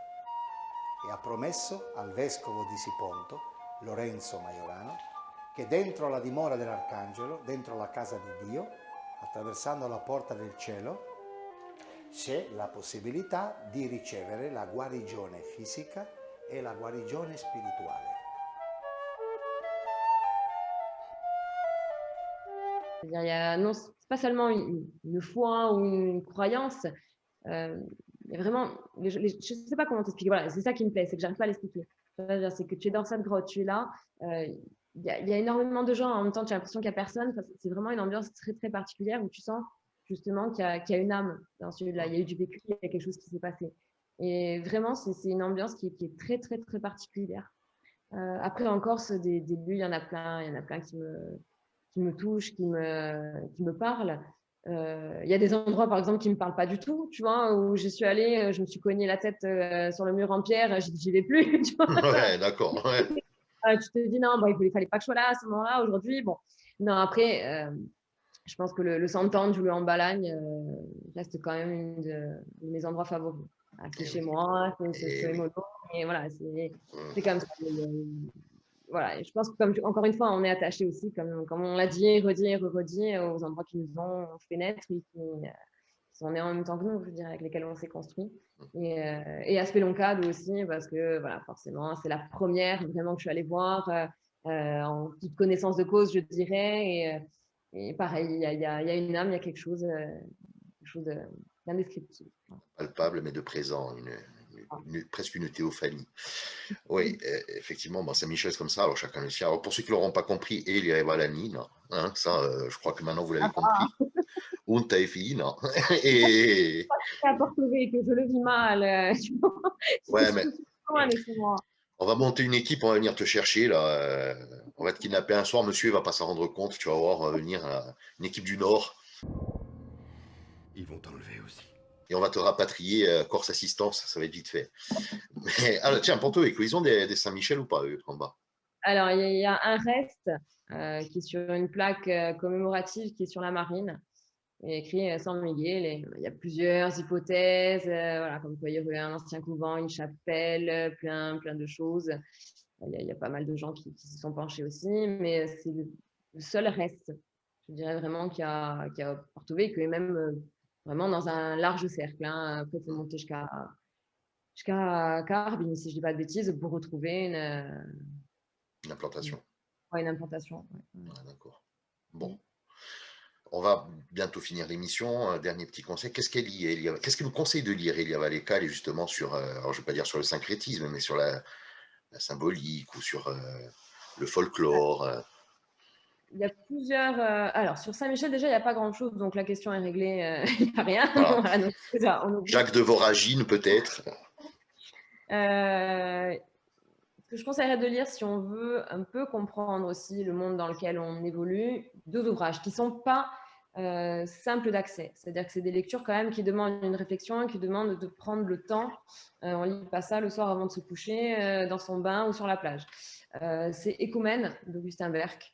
I: e ha promesso al vescovo di Siponto, Lorenzo Majorano, che dentro la dimora dell'arcangelo, dentro la casa di Dio, attraversando la porta del cielo, c'è la possibilità di ricevere la guarigione fisica e la guarigione spirituale.
C: Non, c'est pas seulement une foi ou une croyance. Il y a vraiment, je ne sais pas comment t'expliquer. Voilà, c'est ça qui me plaît, c'est que j'arrive pas à l'expliquer. C'est que tu es dans cette grotte, tu es là. Il y a énormément de gens. En même temps, tu as l'impression qu'il n'y a personne. C'est vraiment une ambiance très très particulière où tu sens justement qu'il y a une âme dans celui-là. Il y a eu du vécu, il y a quelque chose qui s'est passé. Et vraiment, c'est une ambiance qui est très très très particulière. Après, en Corse, des lieux, il y en a plein qui me touchent, qui me parlent. Il y a des endroits, par exemple, qui ne me parlent pas du tout, tu vois, où je suis allée, je me suis cogné la tête sur le mur en pierre, j'ai dit, j'y vais plus, tu vois.
B: Ouais, d'accord. Ouais.
C: Tu te dis, non, bon, il fallait pas que je sois là à ce moment-là, aujourd'hui. Bon, non, après, je pense que le Sant'Angelo ou le Ambalagne reste quand même une de mes endroits favoris. C'est chez moi, c'est émono, et voilà, c'est comme ça. Voilà, je pense que encore une fois, on est attaché aussi, comme on l'a dit, redit aux endroits qui nous ont fait naître et qui sont nés en même temps que nous, je dirais, avec lesquels on s'est construit. Et à Speloncade aussi, parce que voilà, forcément, c'est la première vraiment que je suis allée voir en toute connaissance de cause, je dirais. Et pareil, il y a une âme, il y a quelque chose d'indescriptible.
B: Palpable, mais de présent, presque une théophanie. Oui, effectivement, Saint-Michel, c'est comme ça, alors chacun le sien. Alors, pour ceux qui ne l'auront pas compris, et les Revalani, hein, ça, je crois que maintenant vous l'avez compris. Unta e fino. Et...
C: à Porto que je le vis mal. Tu vois.
B: Ouais, mais... On va monter une équipe, on va venir te chercher, là. On va te kidnapper un soir, monsieur, il ne va pas s'en rendre compte, tu vas voir, on va venir une équipe du Nord.
J: Ils vont t'enlever aussi.
B: Et on va te rapatrier Corse Assistance, ça va être vite fait. Mais, alors, tiens, Porto Vecchio, ils ont des Saint-Michel ou pas, eux, en bas?
C: Alors, il y a un reste qui est sur une plaque commémorative qui est sur la marine, et écrit San Miguel. Il y a plusieurs hypothèses, voilà, comme quoi il y aurait un ancien couvent, une chapelle, plein de choses. Il y a pas mal de gens qui s'y sont penchés aussi, mais c'est le seul reste, je dirais vraiment, qu'il y a Porto Vecchio, et même vraiment dans un large cercle. Hein. Après, il faut monter jusqu'à Carbine, si je ne dis pas de bêtises, pour retrouver
B: une implantation.
C: Ouais, une implantation.
B: Ouais, d'accord. Bon. On va bientôt finir l'émission. Dernier petit conseil. Qu'est-ce qu'elle nous conseille de lire, Elia Valécale, justement sur, alors je ne vais pas dire sur le syncrétisme, mais sur la symbolique ou sur le folklore
C: il y a plusieurs... alors, sur Saint-Michel, déjà, il n'y a pas grand-chose, donc la question est réglée, il n'y a rien.
B: Voilà.
C: Voilà, donc, déjà, on oublie.
B: Jacques de Voragine, peut-être.
C: Ce que je conseillerais de lire si on veut un peu comprendre aussi le monde dans lequel on évolue, 2 ouvrages qui ne sont pas simples d'accès. C'est-à-dire que c'est des lectures quand même qui demandent une réflexion, qui demandent de prendre le temps. On ne lit pas ça le soir avant de se coucher, dans son bain ou sur la plage. C'est Écoumène d'Augustin Berck,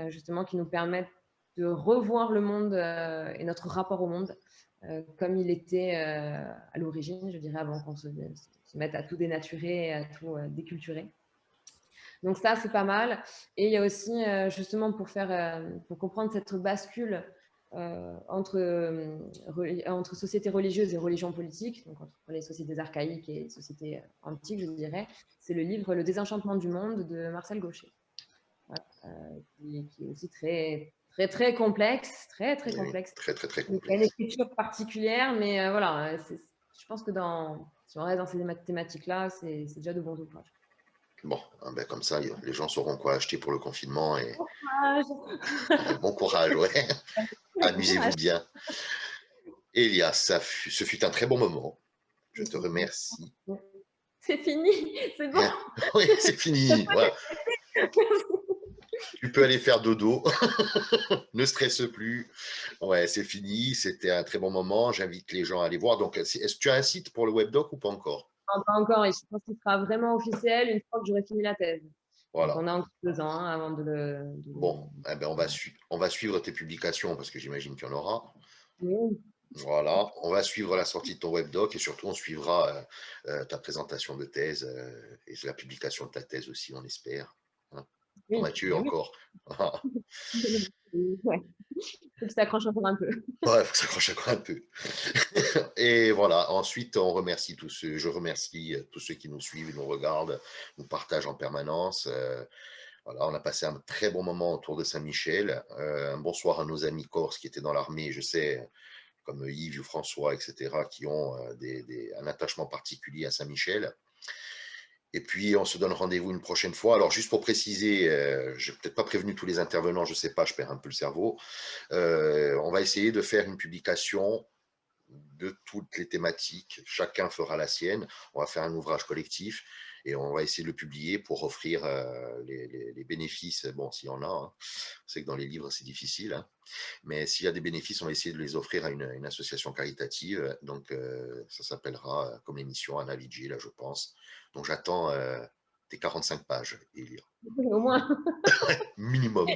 C: justement, qui nous permettent de revoir le monde et notre rapport au monde comme il était à l'origine, je dirais, avant qu'on se mette à tout dénaturer, à tout déculturer. Donc ça, c'est pas mal. Et il y a aussi, justement, pour comprendre cette bascule entre sociétés religieuses et religions politiques, donc entre les sociétés archaïques et les sociétés antiques, je dirais, c'est le livre « Le désenchantement du monde » de Marcel Gauchet, voilà, qui est aussi très complexe, très complexe.
B: Très complexe.
C: Il y a une écriture particulière, mais voilà, je pense que si on reste dans ces thématiques-là, c'est déjà de bons ouvrages.
B: Bon, ben comme ça, les gens sauront quoi acheter pour le confinement. Et...
C: Bon
B: courage, ouais. Amusez-vous bien. Elias, ce fut un très bon moment. Je te remercie.
C: C'est fini, c'est bon.
B: Oui, c'est fini. Voilà. Tu peux aller faire dodo. Ne stresse plus. Ouais, c'est fini. C'était un très bon moment. J'invite les gens à aller voir. Donc, est-ce que tu as un site pour le webdoc ou pas encore?
C: Non, pas encore. Et je pense qu'il sera vraiment officiel une fois que j'aurai fini la thèse.
B: Voilà.
C: Donc, on a encore 2 ans avant de le...
B: Bon, eh ben on va suivre tes publications parce que j'imagine qu'il y en aura.
C: Oui.
B: Voilà, on va suivre la sortie de ton webdoc et surtout on suivra ta présentation de thèse et la publication de ta thèse aussi, on espère. Hein,
C: oui,
B: Mathieu,
C: oui.
B: encore.
C: Ouais. Faut que ça accroche encore un peu.
B: Ouais, il faut que ça accroche encore un peu. Et voilà, ensuite, je remercie tous ceux qui nous suivent, nous regardent, nous partagent en permanence. Voilà, on a passé un très bon moment autour de Saint-Michel. Un bonsoir à nos amis corses qui étaient dans l'armée, je sais, comme Yves ou François, etc., qui ont un attachement particulier à Saint-Michel. Et puis, on se donne rendez-vous une prochaine fois. Alors, juste pour préciser, je n'ai peut-être pas prévenu tous les intervenants, je ne sais pas, je perds un peu le cerveau. On va essayer de faire une publication de toutes les thématiques. Chacun fera la sienne. On va faire un ouvrage collectif et on va essayer de le publier pour offrir les bénéfices. Bon, s'il y en a, hein. On sait que dans les livres, c'est difficile. Hein. Mais s'il y a des bénéfices, on va essayer de les offrir à une association caritative. Donc, ça s'appellera, comme l'émission, Anna Vigil, là, je pense. Donc, j'attends tes 45 pages, Elia.
C: Au moins.
B: Minimum.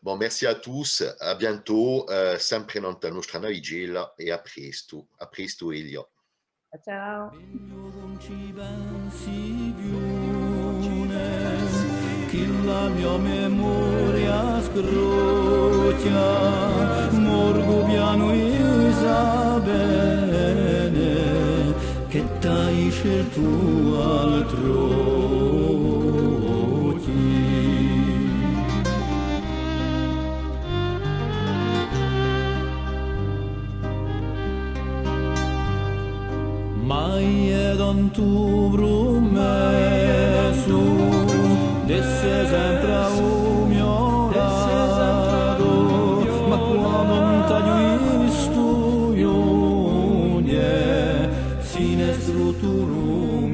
B: Bon, merci à tous. À bientôt. Sempre non la nostra navigela e a presto. A presto, Elia.
C: Ciao.
K: Che la mia memoria scrocia, morgo piano e sa bene che t'hai scelto altrove. Mai ed on tu promesso d'esse sempre a un mio lado, ma quando non t'hai visto io, sinestro tu